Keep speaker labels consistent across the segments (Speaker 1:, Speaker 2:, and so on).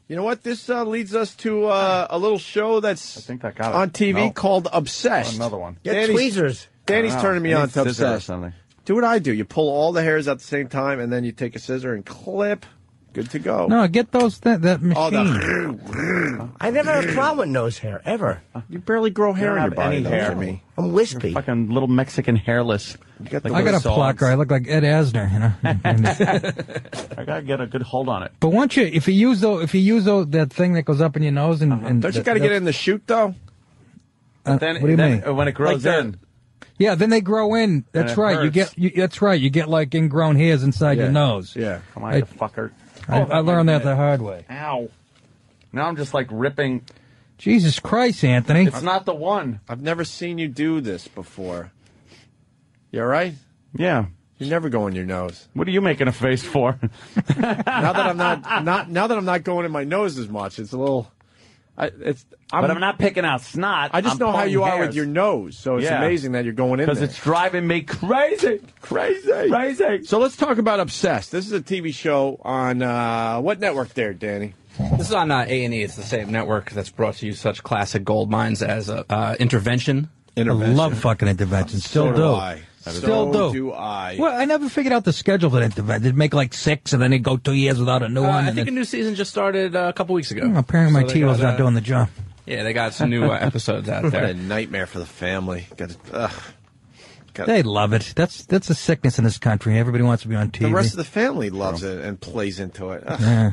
Speaker 1: You know what? This leads us to a little show that's
Speaker 2: I think that got it.
Speaker 1: on TV called Obsessed.
Speaker 2: Another one.
Speaker 3: Get tweezers.
Speaker 1: Danny's turning me on to
Speaker 2: scissor or
Speaker 1: Obsessed.
Speaker 2: something.
Speaker 1: Do what I do. You pull all the hairs at the same time, and then you take a scissor and clip. Good to go.
Speaker 4: No, get those that machine.
Speaker 3: I never had a problem with nose hair, ever.
Speaker 1: You barely grow hair in your
Speaker 2: have
Speaker 1: body,
Speaker 2: any
Speaker 1: though,
Speaker 2: hair.
Speaker 1: Jimmy.
Speaker 3: I'm wispy.
Speaker 2: Fucking little Mexican hairless.
Speaker 1: You got
Speaker 4: I got a plucker. I look like Ed Asner, you know.
Speaker 2: I gotta get a good hold on it.
Speaker 4: But once if you use that thing that goes up in your nose and
Speaker 1: Don't you got to get in the chute, though?
Speaker 2: Then,
Speaker 4: what do you mean?
Speaker 2: When it grows in.
Speaker 4: Yeah, then they grow in. That's right.
Speaker 2: Hurts.
Speaker 4: That's right. You get like ingrown hairs inside your nose.
Speaker 1: Yeah.
Speaker 2: Come on, you fucker.
Speaker 4: I learned that the hard way.
Speaker 2: Ow. Now I'm just like ripping.
Speaker 4: Jesus Christ, Anthony.
Speaker 2: It's not the one.
Speaker 1: I've never seen you do this before. You all right?
Speaker 2: Yeah.
Speaker 1: You never go in your nose.
Speaker 2: What are you making a face for?
Speaker 1: Now that I'm not going in my nose as much, it's a little.
Speaker 2: But I'm not picking out snot.
Speaker 1: I just know how you are with your nose, so it's amazing that you're going in there.
Speaker 2: Because it's driving me crazy.
Speaker 1: So let's talk about Obsessed. This is a TV show on what network there, Danny?
Speaker 5: This is on A&E. It's the same network that's brought to you such classic gold mines as Intervention.
Speaker 4: I love fucking Intervention. Still
Speaker 1: So
Speaker 4: do.
Speaker 1: I.
Speaker 4: Still
Speaker 1: So
Speaker 4: do.
Speaker 1: do I.
Speaker 4: Well, I never figured out the schedule for Intervention. They'd make like 6, and then they'd go 2 years without a new one.
Speaker 5: I think a new season just started a couple weeks ago.
Speaker 4: Apparently my
Speaker 5: So
Speaker 4: T-Will's not doing the job.
Speaker 5: Yeah, they got some new episodes out
Speaker 1: What
Speaker 5: there.
Speaker 1: a nightmare for the family.
Speaker 4: They love it. That's a sickness in this country. Everybody wants to be on TV.
Speaker 1: The rest of the family loves it and plays into it.
Speaker 4: Yeah.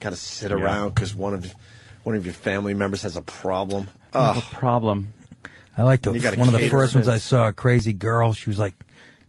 Speaker 1: Got to sit around because one of your family members has a problem.
Speaker 2: No problem.
Speaker 4: I liked
Speaker 1: You gotta
Speaker 4: one of the
Speaker 1: cater
Speaker 4: first
Speaker 1: to
Speaker 4: ones I saw, a crazy girl. She was like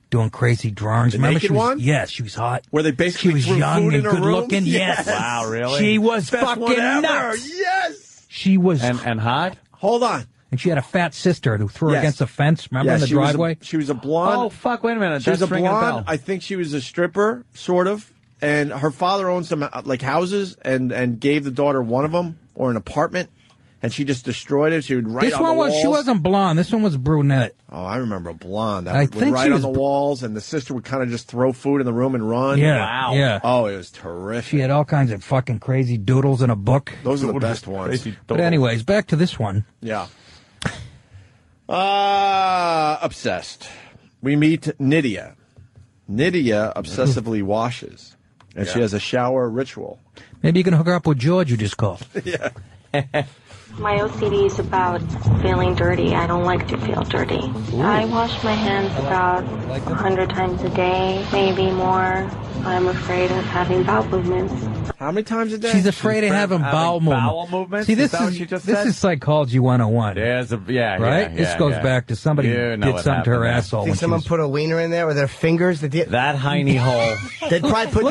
Speaker 4: doing crazy drawings.
Speaker 1: The
Speaker 4: Remember
Speaker 1: naked
Speaker 4: she was,
Speaker 1: one?
Speaker 4: Yes, she was hot.
Speaker 1: Where they basically
Speaker 4: She was
Speaker 1: threw
Speaker 4: young
Speaker 1: food in
Speaker 4: and
Speaker 1: her
Speaker 4: good
Speaker 1: room?
Speaker 4: looking. Yes.
Speaker 2: Wow, really?
Speaker 4: She was
Speaker 1: Best
Speaker 4: fucking
Speaker 1: one ever.
Speaker 4: nuts.
Speaker 1: Yes.
Speaker 4: She was,
Speaker 2: And hot?
Speaker 1: Hold on.
Speaker 4: and she had a fat sister who threw her
Speaker 1: Yes.
Speaker 4: against a fence. Remember in the driveway?
Speaker 1: She was a blonde.
Speaker 2: Oh, fuck, wait a minute.
Speaker 1: She was
Speaker 2: That's
Speaker 1: a
Speaker 2: ringing
Speaker 1: blonde.
Speaker 2: bell.
Speaker 1: I think she was a stripper, sort of. And her father owned some like houses and gave the daughter one of them or an apartment. And she just destroyed it. She would write
Speaker 4: This
Speaker 1: on
Speaker 4: one
Speaker 1: the
Speaker 4: was,
Speaker 1: walls.
Speaker 4: she wasn't blonde. This one was brunette.
Speaker 1: Oh, I remember a blonde. That
Speaker 4: I
Speaker 1: would
Speaker 4: think
Speaker 1: write
Speaker 4: she
Speaker 1: on
Speaker 4: was
Speaker 1: the walls, and the sister would kind of just throw food in the room and run.
Speaker 4: Yeah.
Speaker 2: Wow.
Speaker 4: Yeah.
Speaker 1: Oh, it was terrific.
Speaker 4: She had all kinds of fucking crazy doodles in a book.
Speaker 1: Those are the best ones.
Speaker 2: Crazy
Speaker 4: But
Speaker 2: doodle.
Speaker 4: anyways, back to this one.
Speaker 1: Yeah. Obsessed. We meet Nydia. Nydia obsessively washes, and she has a shower ritual.
Speaker 4: Maybe you can hook her up with George, you just called.
Speaker 1: Yeah.
Speaker 6: My OCD is about feeling dirty. I don't like to feel dirty. I wash my hands about 100 times a day, maybe more. I'm afraid of having bowel movements.
Speaker 1: How many times a day?
Speaker 4: She's afraid of having bowel
Speaker 2: movements.
Speaker 4: See,
Speaker 2: Is
Speaker 4: this
Speaker 2: that what
Speaker 4: is
Speaker 2: you just
Speaker 4: this
Speaker 2: said?
Speaker 4: is psychology 101.
Speaker 2: There's a,
Speaker 4: Right?
Speaker 2: yeah,
Speaker 4: This goes back to somebody
Speaker 2: You know
Speaker 4: did
Speaker 2: what
Speaker 4: something to her
Speaker 2: happened there.
Speaker 4: asshole.
Speaker 3: Think
Speaker 4: when she
Speaker 3: someone
Speaker 4: was-
Speaker 3: put a wiener in there with their fingers? That
Speaker 2: hiney hole.
Speaker 3: They'd probably put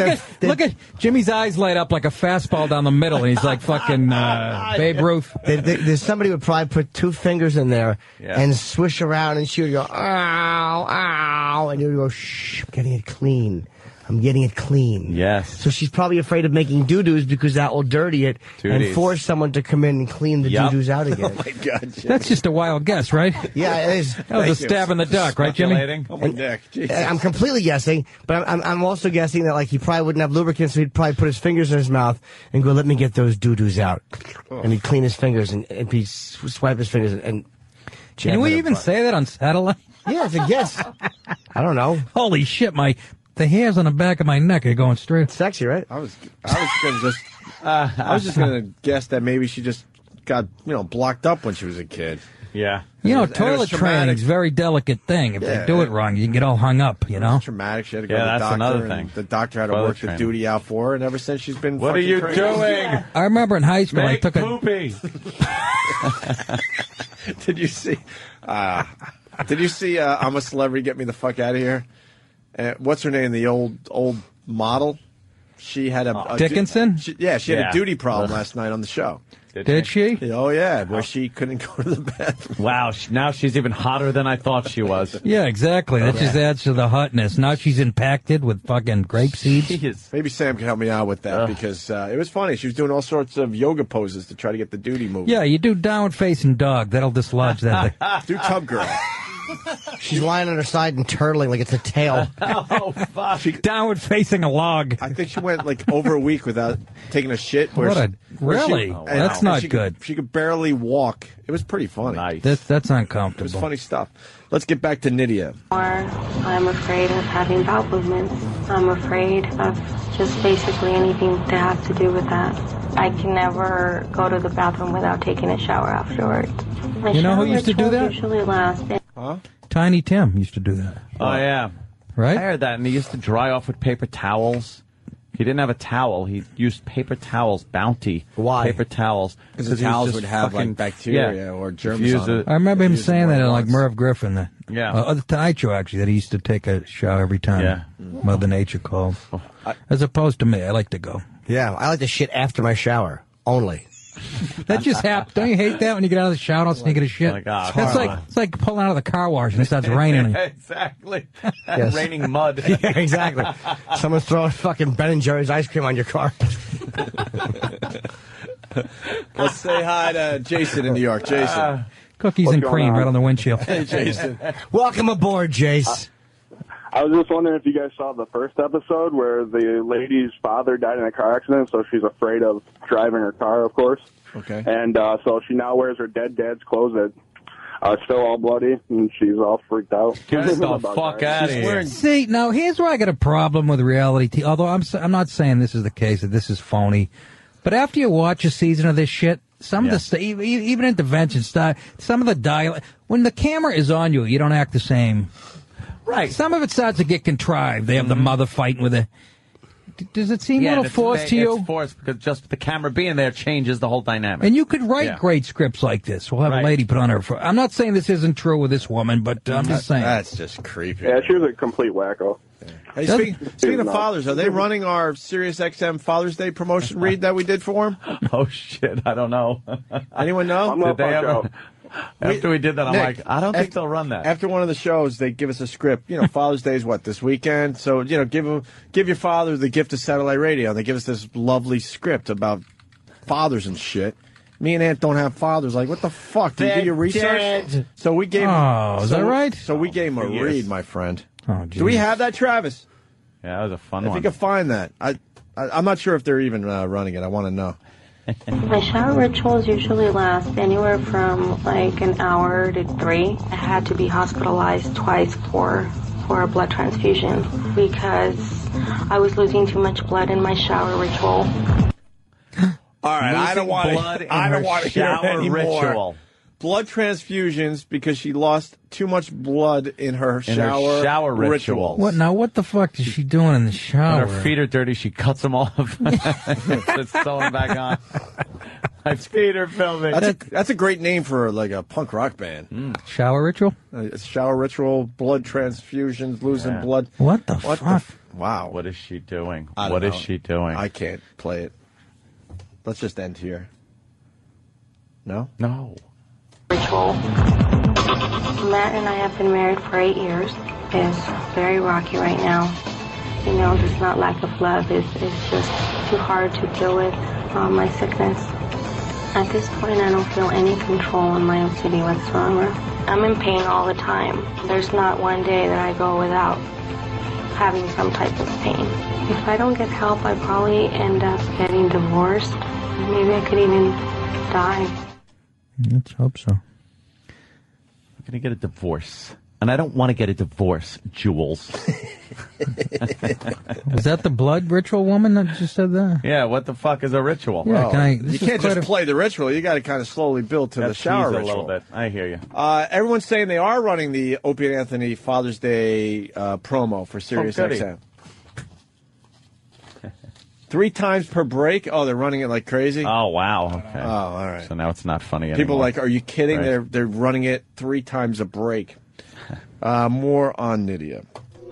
Speaker 4: look at Jimmy's eyes light up like a fastball down the middle, and he's like fucking Babe Ruth.
Speaker 3: There's somebody would probably put 2 fingers in there
Speaker 2: Yeah.
Speaker 3: and swish around, and she would go, ow, ow, and you would go, shh, I'm getting it clean. I'm getting it clean.
Speaker 2: Yes.
Speaker 3: So she's probably afraid of making doo-doos because that will dirty it and
Speaker 2: Doo-doos.
Speaker 3: force someone to come in and clean the
Speaker 2: Yep.
Speaker 3: doo-doos out again.
Speaker 1: Oh my God, Jimmy.
Speaker 4: That's just a wild guess, right?
Speaker 3: Yeah, it is.
Speaker 4: That was a stab in the dark, right, Jimmy?
Speaker 2: Speculating.
Speaker 1: Oh my neck. Jesus.
Speaker 3: I'm completely guessing, but I'm also guessing that like he probably wouldn't have lubricant, so he'd probably put his fingers in his mouth and go, "Let me get those doo-doos out," and he'd clean his fingers and he'd swipe his fingers and.
Speaker 4: Can we even say that on satellite?
Speaker 3: Yeah, it's a guess. I don't know.
Speaker 4: Holy shit, the hairs on the back of my neck are going straight.
Speaker 3: Sexy, right?
Speaker 1: I was just gonna guess that maybe she just got blocked up when she was a kid.
Speaker 2: Yeah.
Speaker 4: You know,
Speaker 1: And it was
Speaker 4: toilet
Speaker 1: traumatic.
Speaker 4: training is a very delicate thing. If
Speaker 1: Yeah.
Speaker 4: they do it wrong, you can get all hung up, you know?
Speaker 1: Traumatic. She had to go
Speaker 2: Yeah,
Speaker 1: to the
Speaker 2: that's
Speaker 1: doctor.
Speaker 2: another
Speaker 1: and
Speaker 2: thing.
Speaker 1: The doctor had to
Speaker 2: Toilet
Speaker 1: work the
Speaker 2: training.
Speaker 1: duty out for her, and ever since she's been.
Speaker 2: What are
Speaker 1: fucking
Speaker 2: you
Speaker 1: crazy.
Speaker 2: doing?
Speaker 4: I remember in high school, I
Speaker 2: Make
Speaker 4: took a...
Speaker 2: poopy.
Speaker 1: Did you see? I'm a Celebrity. Get me the fuck out of here. What's her name? The old model. She had a
Speaker 4: Dickinson?
Speaker 1: She had
Speaker 2: Yeah.
Speaker 1: a duty problem last night on the show.
Speaker 4: Did she?
Speaker 1: Oh yeah, where she couldn't go to the bathroom.
Speaker 2: Wow, now she's even hotter than I thought she was.
Speaker 4: Yeah, exactly. That just adds to the hotness. Now she's impacted with fucking grape seeds.
Speaker 2: Jeez.
Speaker 1: Maybe Sam can help me out with that because it was funny. She was doing all sorts of yoga poses to try to get the duty moving.
Speaker 4: Yeah, you do downward facing dog. That'll dislodge that thing.
Speaker 1: Do Tub Girl.
Speaker 3: She's lying on her side and turtling like it's a tail.
Speaker 2: Oh, fuck.
Speaker 4: Downward facing a log.
Speaker 1: I think she went like over a week without taking a shit. Where
Speaker 4: What a Really? That's not good.
Speaker 1: She could barely walk. It was pretty funny.
Speaker 2: Nice.
Speaker 4: That's uncomfortable.
Speaker 1: It was funny stuff. Let's get back to Nydia.
Speaker 6: I'm afraid of having bowel movements. I'm afraid of just basically anything to have to do with that. I can never go to the bathroom without taking a shower afterwards. My
Speaker 4: You know who
Speaker 6: shower
Speaker 4: used to do
Speaker 6: rituals
Speaker 4: that?
Speaker 6: Usually last.
Speaker 1: Huh?
Speaker 4: Tiny Tim used to do that.
Speaker 2: Oh, yeah.
Speaker 4: Right?
Speaker 2: I heard that, and he used to dry off with paper towels. He didn't have a towel. He used paper towels, Bounty.
Speaker 3: Why?
Speaker 2: Paper towels.
Speaker 1: Because the towels would have like bacteria or germs on them.
Speaker 4: I remember him saying that in like Merv Griffin. That,
Speaker 2: Yeah.
Speaker 4: The Tonight Show, actually, that he used to take a shower every time
Speaker 2: Yeah.
Speaker 4: Mother Nature called. As opposed to me, I like to go.
Speaker 3: Yeah, I like to shit after my shower, only.
Speaker 4: That just happens. Don't you hate that when you get out of the shower and sneak a shit?
Speaker 2: Like, oh,
Speaker 4: It's like pulling out of the car wash and it starts raining.
Speaker 2: Exactly.
Speaker 3: Yes.
Speaker 2: Raining mud.
Speaker 3: Yeah, exactly. Someone's throwing fucking Ben & Jerry's ice cream on your car.
Speaker 1: Let's say hi to Jason in New York. Jason.
Speaker 4: Cookies and cream right on the windshield.
Speaker 1: Hey, Jason.
Speaker 3: Welcome aboard, Jace.
Speaker 7: I was just wondering if you guys saw the first episode where the lady's father died in a car accident, so she's afraid of driving her car, of course.
Speaker 1: Okay.
Speaker 7: And so she now wears her dead dad's clothes that are still all bloody, and she's all freaked out.
Speaker 2: Get the
Speaker 7: about
Speaker 2: fuck
Speaker 7: that.
Speaker 2: out of here.
Speaker 4: See, now here's where I got a problem with reality TV. Although I'm not saying this is the case, that this is phony. But after you watch a season of this shit, some of the stuff, even intervention stuff, some of the dialogue, when the camera is on you, you don't act the same.
Speaker 2: Right.
Speaker 4: Some of it starts to get contrived. They have the mother fighting with it. Does it seem a little forced to you?
Speaker 2: It's forced because just the camera being there changes the whole dynamic.
Speaker 4: And you could write great scripts like this. We'll have a lady put on her. I'm not saying this isn't true with this woman, but I'm just saying.
Speaker 1: That's just creepy.
Speaker 7: Yeah, she was a complete wacko.
Speaker 1: Hey, speaking of fathers, are they running our SiriusXM Father's Day promotion read that we did for him?
Speaker 2: Oh, shit. I don't know.
Speaker 1: Anyone know?
Speaker 7: I'm not
Speaker 2: Did they
Speaker 7: fucked
Speaker 2: ever?
Speaker 7: out.
Speaker 2: After we did that, I'm
Speaker 1: Nick,
Speaker 2: like, I don't think they'll run that.
Speaker 1: After one of the shows, they give us a script. You know, Father's Day is what, this weekend? So, you know, give your father the gift of satellite radio. They give us this lovely script about fathers and shit. Me and Aunt don't have fathers. Like, what the fuck? Do you do your research? So we gave him...
Speaker 4: Oh, is that right?
Speaker 1: So we gave him a read, my friend.
Speaker 4: Oh,
Speaker 1: Do we have that, Travis?
Speaker 2: Yeah, that was a fun
Speaker 1: If
Speaker 2: one.
Speaker 1: you can find that. I'm not sure if they're even running it. I want to know.
Speaker 6: My shower rituals usually last anywhere from like an hour to 3. I had to be hospitalized twice for a blood transfusion because I was losing too much blood in my shower ritual.
Speaker 1: All right, I don't want to hear
Speaker 2: shower
Speaker 1: anymore.
Speaker 2: ritual.
Speaker 1: Blood transfusions because she lost too much blood in her shower
Speaker 2: ritual.
Speaker 4: What now? What the fuck is she doing in the shower?
Speaker 2: When her feet are dirty, she cuts them off. It's sewing back on. I've seen her filming.
Speaker 1: That's a great name for like a punk rock band.
Speaker 4: Shower ritual?
Speaker 1: It's shower ritual, blood transfusions, losing blood.
Speaker 4: What the fuck?
Speaker 1: Wow.
Speaker 2: What is she doing?
Speaker 1: I don't
Speaker 2: What is
Speaker 1: know.
Speaker 2: she doing?
Speaker 1: I can't play it. Let's just end here. No?
Speaker 2: No.
Speaker 6: Ritual. Matt and I have been married for 8 years. It's very rocky right now. You know, it's not lack of love. It's just too hard to deal with my sickness. At this point, I don't feel any control in my OCD whatsoever. I'm in pain all the time. There's not one day that I go without having some type of pain. If I don't get help, I probably end up getting divorced. Maybe I could even die.
Speaker 4: Let's hope so.
Speaker 2: I'm going to get a divorce. And I don't want to get a divorce, Jules.
Speaker 4: Was that the blood ritual woman that just said that?
Speaker 2: Yeah, what the fuck is a ritual?
Speaker 4: Yeah,
Speaker 1: You can't just play the ritual. You got to kind of slowly build to the shower
Speaker 2: a
Speaker 1: ritual.
Speaker 2: little bit. I hear you.
Speaker 1: Everyone's saying they are running the Opie and Anthony Father's Day promo for SiriusXM. 3 times per break. Oh, they're running it like crazy.
Speaker 2: Oh, wow. Okay.
Speaker 1: Oh, all right.
Speaker 2: So now it's not funny anymore.
Speaker 1: People are like, are you kidding?
Speaker 2: Right.
Speaker 1: They're running it 3 times a break. More on Nydia.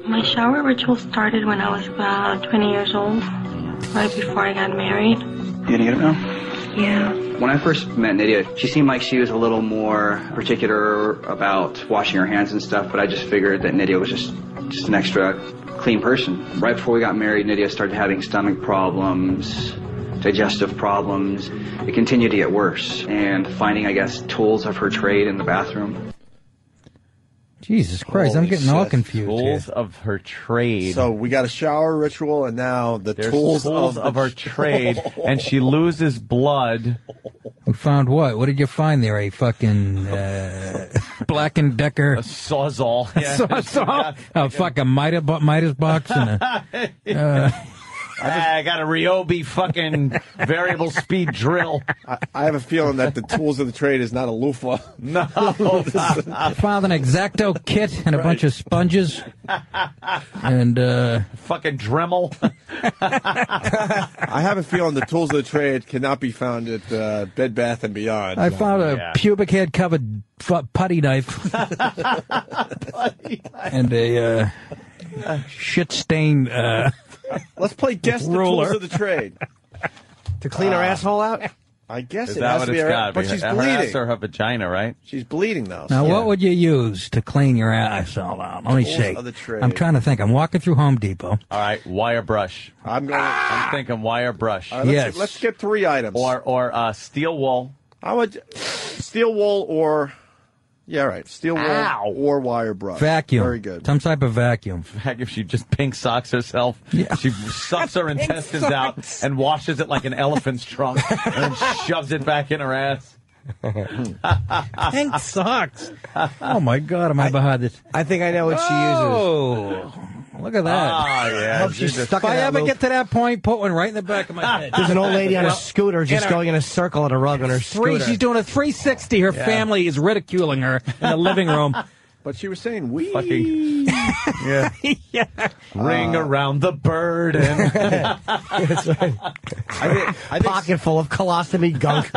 Speaker 6: My shower ritual started when I was about 20 years old, right before I got married.
Speaker 8: You gonna get it now?
Speaker 6: Yeah.
Speaker 8: When I first met Nydia, she seemed like she was a little more particular about washing her hands and stuff, but I just figured that Nydia was just an extra clean person. Right before we got married, Nydia started having stomach problems, digestive problems. It continued to get worse, and finding, I guess, tools of her trade in the bathroom.
Speaker 4: Jesus Christ, I'm
Speaker 1: Holy
Speaker 4: getting all
Speaker 1: shit.
Speaker 4: confused here.
Speaker 2: Tools of her trade.
Speaker 1: So we got a shower ritual, and now
Speaker 2: There's
Speaker 1: tools of
Speaker 2: her trade, and she loses blood.
Speaker 4: We found what? What did you find there? A fucking Black & Decker
Speaker 2: A sawzall. Yeah.
Speaker 4: sawzall? A fucking Midas box and a...
Speaker 2: I got a Ryobi fucking variable speed drill.
Speaker 1: I have a feeling that the tools of the trade is not a loofah.
Speaker 2: No.
Speaker 4: Found an X-Acto kit and a bunch of sponges. And,
Speaker 2: Fucking Dremel.
Speaker 1: I have a feeling the tools of the trade cannot be found at Bed Bath & Beyond.
Speaker 4: I found a pubic head covered putty knife. And a shit stained
Speaker 1: Let's play guess the
Speaker 4: ruler.
Speaker 1: tools of the trade.
Speaker 3: To clean her asshole out?
Speaker 1: I guess
Speaker 2: Is
Speaker 1: it
Speaker 2: that
Speaker 1: has
Speaker 2: what
Speaker 1: to be
Speaker 2: it's
Speaker 1: her,
Speaker 2: got to be?
Speaker 1: but she's
Speaker 2: Her ass
Speaker 1: bleeding.
Speaker 2: or her vagina, right?
Speaker 1: She's bleeding though.
Speaker 4: Now,
Speaker 1: so-
Speaker 4: what would you use to clean your asshole out? Let me
Speaker 1: Tools
Speaker 4: see.
Speaker 1: of the trade.
Speaker 4: I'm trying to think. I'm walking through Home Depot.
Speaker 2: All right, wire brush.
Speaker 1: I'm going.
Speaker 2: I'm thinking wire brush.
Speaker 1: All right,
Speaker 4: Yes.
Speaker 1: let's get 3 items.
Speaker 2: Or steel wool.
Speaker 1: I would steel wool or steel wool
Speaker 2: Ow.
Speaker 1: or wire brush.
Speaker 4: Vacuum.
Speaker 1: Very good.
Speaker 4: Some type of vacuum.
Speaker 2: Heck, if she just pink socks herself, she sucks her intestines out and washes it like an elephant's trunk and then shoves it back in her ass.
Speaker 4: Pink socks. Oh my God, am I behind this?
Speaker 3: I think I know what she uses.
Speaker 4: Oh, look at that.
Speaker 2: Oh, yeah.
Speaker 3: Hope she's stuck
Speaker 4: If
Speaker 3: in
Speaker 4: I
Speaker 3: that
Speaker 4: ever
Speaker 3: loop.
Speaker 4: get to that point, put one right in the back of my head.
Speaker 3: There's an old lady on a scooter just
Speaker 4: in her-
Speaker 3: going in a circle at a rug on her scooter.
Speaker 4: She's doing a 360. Her family is ridiculing her in the living room.
Speaker 1: But she was saying we.
Speaker 2: Fucking
Speaker 4: Yeah.
Speaker 2: ring around the bird. And
Speaker 3: That's right.
Speaker 1: I think
Speaker 3: Pocket full of colostomy gunk.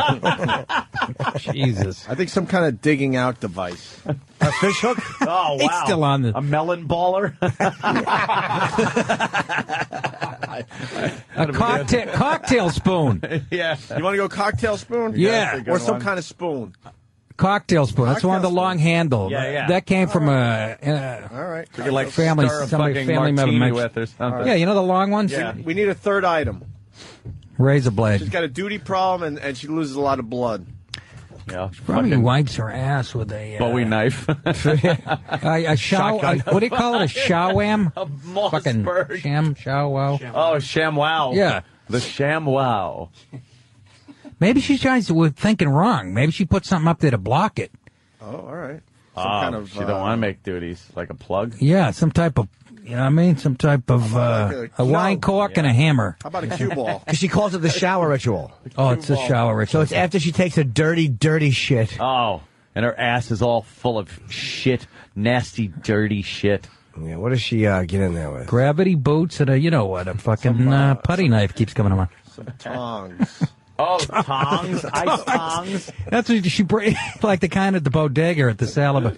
Speaker 4: Jesus.
Speaker 1: I think some kind of digging out device.
Speaker 3: A fish hook?
Speaker 2: oh, wow.
Speaker 4: It's still on the...
Speaker 2: A melon baller?
Speaker 4: A cocktail spoon.
Speaker 2: Yeah.
Speaker 1: You want to go cocktail spoon?
Speaker 4: Yeah.
Speaker 2: that's a good
Speaker 1: Or some
Speaker 2: one.
Speaker 1: kind of spoon.
Speaker 4: Cocktail spoon. That's one with the
Speaker 1: Cocktail
Speaker 4: long handle.
Speaker 2: Yeah, yeah.
Speaker 4: That came from
Speaker 1: All right.
Speaker 2: You could like
Speaker 4: Family-
Speaker 2: stir a
Speaker 4: somebody
Speaker 2: fucking
Speaker 4: family member
Speaker 2: martini
Speaker 4: mentioned-
Speaker 2: with or something.
Speaker 4: Yeah, you know the long ones?
Speaker 2: Yeah.
Speaker 1: We need a third item.
Speaker 4: Razor blade.
Speaker 1: She's got a duty problem and she loses a lot of blood.
Speaker 2: Yeah.
Speaker 4: Probably
Speaker 2: Fucking
Speaker 4: wipes her ass with a...
Speaker 2: Bowie knife.
Speaker 4: a
Speaker 3: Shotgun.
Speaker 4: what do you call it? A shawam?
Speaker 2: A
Speaker 4: Fucking
Speaker 2: Mossberg.
Speaker 4: sham wow.
Speaker 2: Oh, ShamWow.
Speaker 4: Yeah.
Speaker 2: The ShamWow.
Speaker 4: Maybe she's trying to, we're thinking wrong. Maybe she put something up there to block it.
Speaker 1: Oh, all right. Some kind of.
Speaker 2: She don't want to make duties. Like a plug.
Speaker 4: Yeah, some type of, you know what I mean? Some type of,
Speaker 1: like
Speaker 4: a wine cork and a hammer.
Speaker 1: How about a cue ball?
Speaker 3: Because she calls it the shower ritual.
Speaker 4: Oh, it's a shower
Speaker 3: So
Speaker 4: ritual.
Speaker 3: it's after she takes a dirty, dirty shit.
Speaker 2: Oh, and her ass is all full of shit. Nasty, dirty shit.
Speaker 3: Yeah, what does she get in there with?
Speaker 4: Gravity boots and a, you know what, a fucking putty knife keeps coming on.
Speaker 1: Tongs.
Speaker 2: Oh, tongs. Ice tongs.
Speaker 4: That's what she like the kind at the bodega at the salad.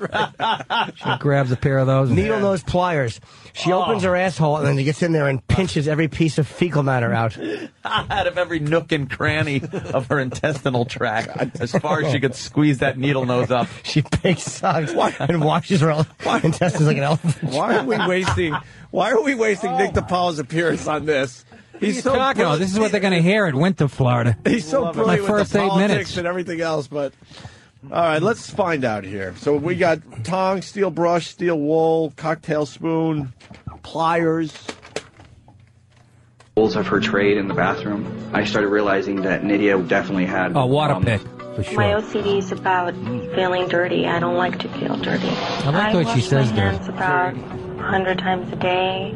Speaker 4: She grabs a pair of those.
Speaker 3: Needle nose pliers. She opens her asshole and then she gets in there and pinches every piece of fecal matter out.
Speaker 2: Out of every nook and cranny of her intestinal tract, as far as she could squeeze that needle nose up.
Speaker 3: She pink socks and washes her intestines like an elephant.
Speaker 1: Why are we wasting? Why are we wasting Nick DePaul's appearance on this? He's so
Speaker 4: Talking about. This is what they're going to hear at Winter, Florida.
Speaker 1: He's so
Speaker 4: My
Speaker 1: brilliant
Speaker 4: first
Speaker 1: with the
Speaker 4: 8
Speaker 1: politics
Speaker 4: minutes.
Speaker 1: and everything else, but all right, let's find out here. So we got tongs, steel brush, steel wool, cocktail spoon, pliers.
Speaker 8: Rules of her trade in the bathroom. I started realizing that Nydia definitely had
Speaker 4: Oh, water pick, for sure.
Speaker 6: My OCD is about feeling dirty. I don't like to feel dirty.
Speaker 4: I like what she says
Speaker 6: wash my
Speaker 4: there.
Speaker 6: hands about 100 times a day,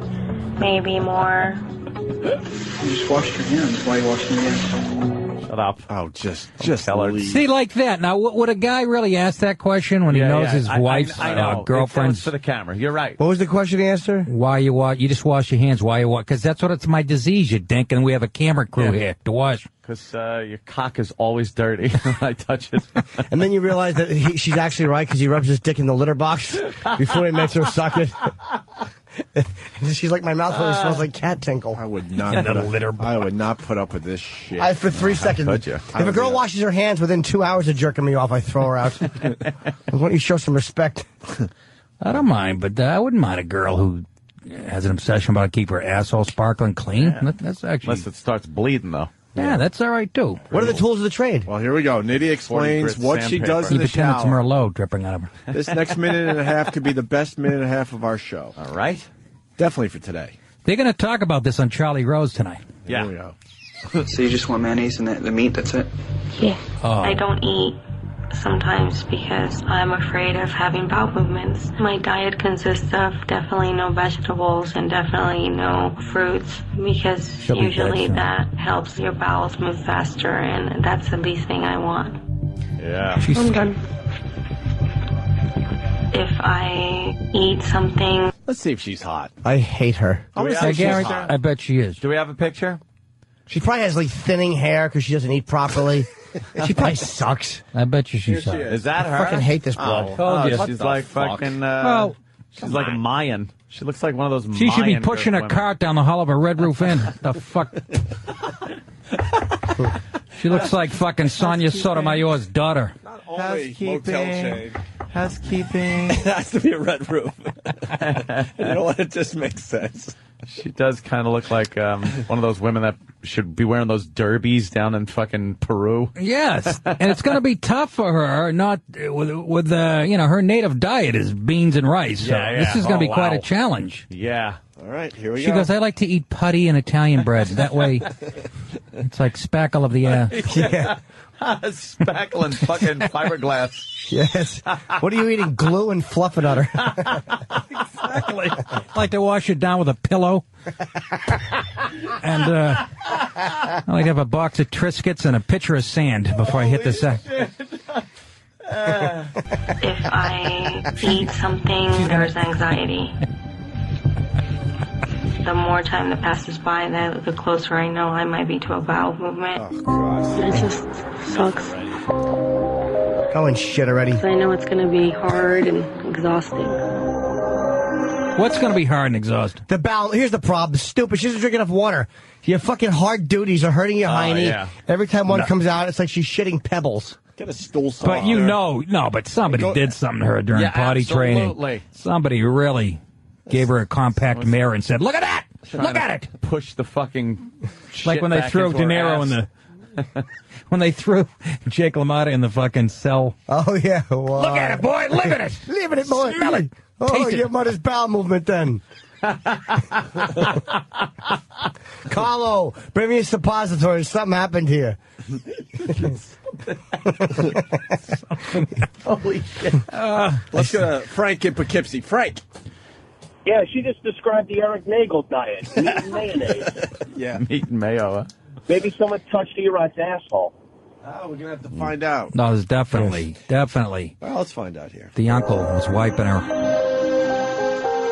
Speaker 6: maybe more.
Speaker 8: You just washed your hands. Why are you washing your hands?
Speaker 2: Shut up.
Speaker 1: Oh, just
Speaker 2: tell her.
Speaker 1: leave.
Speaker 4: See, like that. Now, would a guy really ask that question when he knows his wife's
Speaker 2: I know.
Speaker 4: girlfriend's?
Speaker 2: It's for the camera. You're right.
Speaker 3: What was the question he asked her?
Speaker 4: Why you wash? You just wash your hands. Why you wash? Because that's what it's my disease, you dink, and we have a camera crew here to wash.
Speaker 2: Because your cock is always dirty when I touch it.
Speaker 3: And then you realize that she's actually right because he rubs his dick in the litter box before he makes her suck it. And she's like, my mouth really smells like cat tinkle.
Speaker 1: I would not.
Speaker 4: In the
Speaker 1: put up,
Speaker 4: litter
Speaker 1: I would not put up with this shit.
Speaker 3: For 3 seconds.
Speaker 2: could you?
Speaker 3: If a girl washes her hands within 2 hours of jerking me off, I throw her out. Why don't you show some respect?
Speaker 4: I don't mind, but I wouldn't mind a girl who has an obsession about keep her asshole sparkling clean. That's actually.
Speaker 2: Unless it starts bleeding, though.
Speaker 4: Yeah, that's all right, too.
Speaker 3: What are the tools of the trade?
Speaker 1: Well, here we go. Nydia explains what she does in
Speaker 4: You
Speaker 1: the
Speaker 4: pretend it's
Speaker 1: shower.
Speaker 4: Merlot dripping out of her.
Speaker 1: This next minute and a half could be the best minute and a half of our show.
Speaker 2: All right.
Speaker 1: Definitely for today.
Speaker 4: They're going to talk about this on Charlie Rose tonight.
Speaker 2: Yeah.
Speaker 1: Here we go.
Speaker 8: So you just want mayonnaise and the meat, that's it?
Speaker 6: Yeah.
Speaker 4: Oh.
Speaker 6: I don't eat sometimes because I'm afraid of having bowel movements. My diet consists of definitely no vegetables and definitely no fruits because
Speaker 4: She'll be
Speaker 6: usually
Speaker 4: dead soon.
Speaker 6: that helps your bowels move faster, and that's the least thing I want.
Speaker 2: Yeah.
Speaker 6: I'm done. If I eat something,
Speaker 1: Let's see if she's hot.
Speaker 3: I hate her.
Speaker 1: I'm gonna
Speaker 2: we
Speaker 1: say
Speaker 2: have-
Speaker 1: she's
Speaker 4: Gary,
Speaker 1: hot.
Speaker 4: I bet she is.
Speaker 2: Do we have a picture?
Speaker 3: She probably has like thinning hair because she doesn't eat properly. She probably sucks.
Speaker 4: I bet you
Speaker 1: Here
Speaker 4: she's
Speaker 1: she
Speaker 4: hot.
Speaker 1: is.
Speaker 2: Is that her?
Speaker 3: I fucking hate this broad.
Speaker 4: Told you.
Speaker 2: She's like fucking.
Speaker 4: Well,
Speaker 2: she's like a Mayan. She looks like one of those.
Speaker 4: she should be
Speaker 2: Mayan
Speaker 4: pushing a
Speaker 2: women.
Speaker 4: cart down the hall of a Red Roof Inn. The fuck? She looks like fucking Sonia Sotomayor's daughter.
Speaker 1: Only motel chain.
Speaker 2: Housekeeping.
Speaker 1: It has to be a red roof. You know what? It just makes sense.
Speaker 2: She does kind of look like one of those women that should be wearing those derbies down in fucking Peru.
Speaker 4: Yes, and it's going to be tough for her. Not with her native diet is beans and rice. So
Speaker 2: Yeah,
Speaker 4: this is going to be
Speaker 2: oh,
Speaker 4: quite
Speaker 2: wow.
Speaker 4: a challenge.
Speaker 2: Yeah.
Speaker 1: All right, here we
Speaker 4: She
Speaker 1: go.
Speaker 4: goes, I like to eat putty and Italian bread. That way, it's like spackle of the air.
Speaker 3: Yeah.
Speaker 2: Spackle and fucking fiberglass.
Speaker 3: Yes. What are you eating? Glue and fluff it on her.
Speaker 4: Exactly. I like to wash it down with a pillow. And I like to have a box of Triscuits and a pitcher of sand before I hit the sack.
Speaker 6: if I eat something, there's anxiety. The more time that passes by, the closer I know I might be to a bowel movement.
Speaker 1: Oh, God.
Speaker 6: It just sucks.
Speaker 3: Go and shit already.
Speaker 6: I know it's going to be hard and exhausting.
Speaker 4: What's going to be hard and exhausting?
Speaker 3: The bowel. Here's the problem. Stupid. She doesn't drink enough water. Your fucking hard duties are hurting your hiney.
Speaker 2: yeah.
Speaker 3: Every time one comes out, it's like she's shitting pebbles.
Speaker 1: Get a stool saw.
Speaker 4: But but somebody did something to her during
Speaker 2: Yeah,
Speaker 4: potty training.
Speaker 2: absolutely.
Speaker 4: Somebody really gave her a compact mirror and said, look at that! Look at it!
Speaker 2: Push the fucking.
Speaker 4: Like when they threw De Niro in the... when they threw Jake LaMotta in the fucking cell.
Speaker 3: Oh, yeah. Wow.
Speaker 4: Look at it, boy! Live in it!
Speaker 3: Live in it, boy.
Speaker 4: Smell it!
Speaker 3: Oh,
Speaker 4: Taste it.
Speaker 3: give him on his bowel movement then. Carlo, bring me a suppository. Something happened here.
Speaker 1: Holy shit. Let's go to Frank in Poughkeepsie. Frank.
Speaker 9: Yeah, she just described the Eric Nagel diet. Meat and mayonnaise.
Speaker 1: Yeah.
Speaker 2: Meat and mayo. Huh?
Speaker 9: Maybe someone touched Erod's asshole.
Speaker 1: Oh, we're going to have to find out.
Speaker 4: No, it's definitely.
Speaker 1: Well, let's find out here.
Speaker 4: The uncle was wiping her.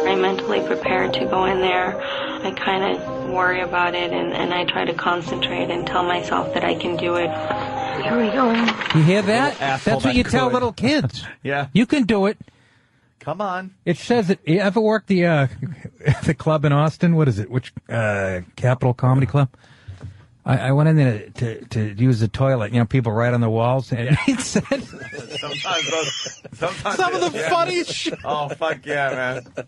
Speaker 6: I'm mentally prepared to go in there. I kind of worry about it, and I try to concentrate and tell myself that I can do it. Here we go.
Speaker 4: You hear that?
Speaker 2: Asshole
Speaker 4: That's what
Speaker 2: that
Speaker 4: you tell
Speaker 2: could.
Speaker 4: little kids.
Speaker 2: Yeah.
Speaker 4: You can do it.
Speaker 2: Come on.
Speaker 4: It says it. You ever worked the club in Austin? What is it? Which Capitol Comedy Club? I went in there to use the toilet. You know, people write on the walls, and it said
Speaker 2: Sometimes
Speaker 4: some of the funniest shit.
Speaker 2: Oh, fuck yeah, man.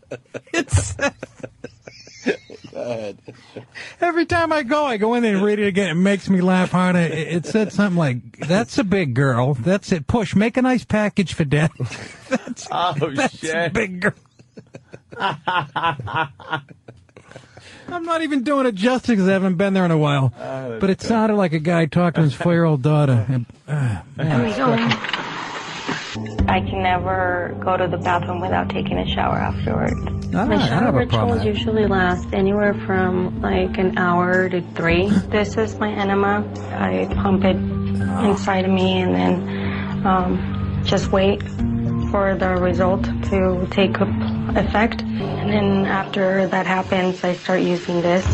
Speaker 4: It said, every time I go in there and read it again. It makes me laugh hard. It said something like, "That's a big girl. That's it. Push. Make a nice package for Dad." That's a
Speaker 2: Shit.
Speaker 4: big girl. I'm not even doing it justice because I haven't been there in a while. But it sounded like a guy talking to his 4-year-old daughter.
Speaker 6: Here we go. I can never go to the bathroom without taking a shower afterwards.
Speaker 4: I
Speaker 6: My
Speaker 4: don't
Speaker 6: shower
Speaker 4: have a problem
Speaker 6: rituals
Speaker 4: with that.
Speaker 6: usually last anywhere from like an hour to 3. This is my enema. I pump it inside of me and then just wait for the result to take effect. And then after that happens, I start using this,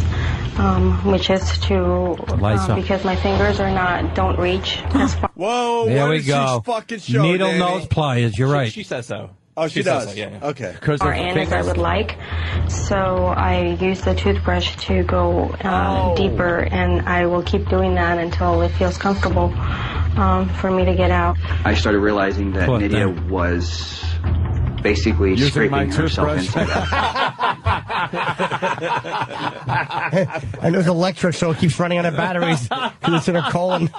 Speaker 6: which is to, because my fingers don't reach as far.
Speaker 1: Whoa,
Speaker 4: There
Speaker 1: what
Speaker 4: we
Speaker 1: did
Speaker 4: go.
Speaker 1: she fucking show,
Speaker 4: Needle,
Speaker 1: Danny?
Speaker 4: nose, pliers. You're right.
Speaker 5: She says so.
Speaker 1: Oh, she
Speaker 5: says
Speaker 1: does?
Speaker 5: so, yeah.
Speaker 1: Okay.
Speaker 6: Far in as I would like. So I use the toothbrush to go deeper, and I will keep doing that until it feels comfortable for me to get out.
Speaker 8: I started realizing that Nydia was basically
Speaker 2: Using my
Speaker 8: scraping herself
Speaker 2: toothbrush.
Speaker 8: into that.
Speaker 3: And there's electric, so it keeps running out of batteries because it's in her colon.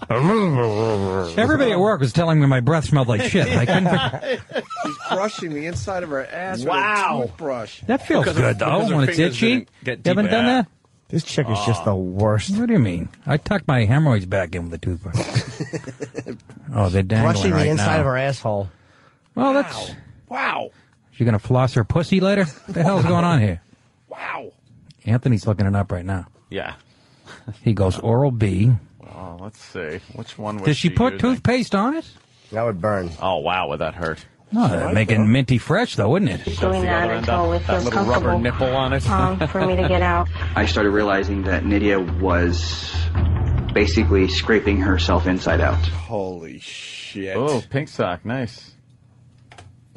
Speaker 4: Everybody at work was telling me my breath smelled like shit. I couldn't figure.
Speaker 1: She's brushing the inside of her ass with
Speaker 2: Wow.
Speaker 1: a toothbrush.
Speaker 4: That feels good, though, when it's itchy. You haven't done that?
Speaker 3: This chick is just the worst.
Speaker 4: What do you mean? I tucked my hemorrhoids back in with a toothbrush. Oh, they're dangling
Speaker 3: Brushing
Speaker 4: right
Speaker 3: the inside
Speaker 4: now.
Speaker 3: of her asshole.
Speaker 4: Well, that's...
Speaker 1: Wow.
Speaker 4: She gonna floss her pussy later? What the hell's going on here?
Speaker 1: Wow.
Speaker 4: Anthony's looking it up right now.
Speaker 2: Yeah.
Speaker 4: He goes Oral-B.
Speaker 2: Oh, let's see. Which one was
Speaker 4: Does she put
Speaker 2: using?
Speaker 4: toothpaste on it?
Speaker 3: That would burn.
Speaker 2: Oh, wow, would that hurt?
Speaker 4: No, that'd make it minty fresh, though, wouldn't it?
Speaker 6: Doing that until it
Speaker 2: that
Speaker 6: feels
Speaker 2: little rubber
Speaker 6: comfortable
Speaker 2: nipple on it.
Speaker 6: for me to get out.
Speaker 8: I started realizing that Nydia was basically scraping herself inside out.
Speaker 1: Holy shit.
Speaker 2: Oh, pink sock, nice.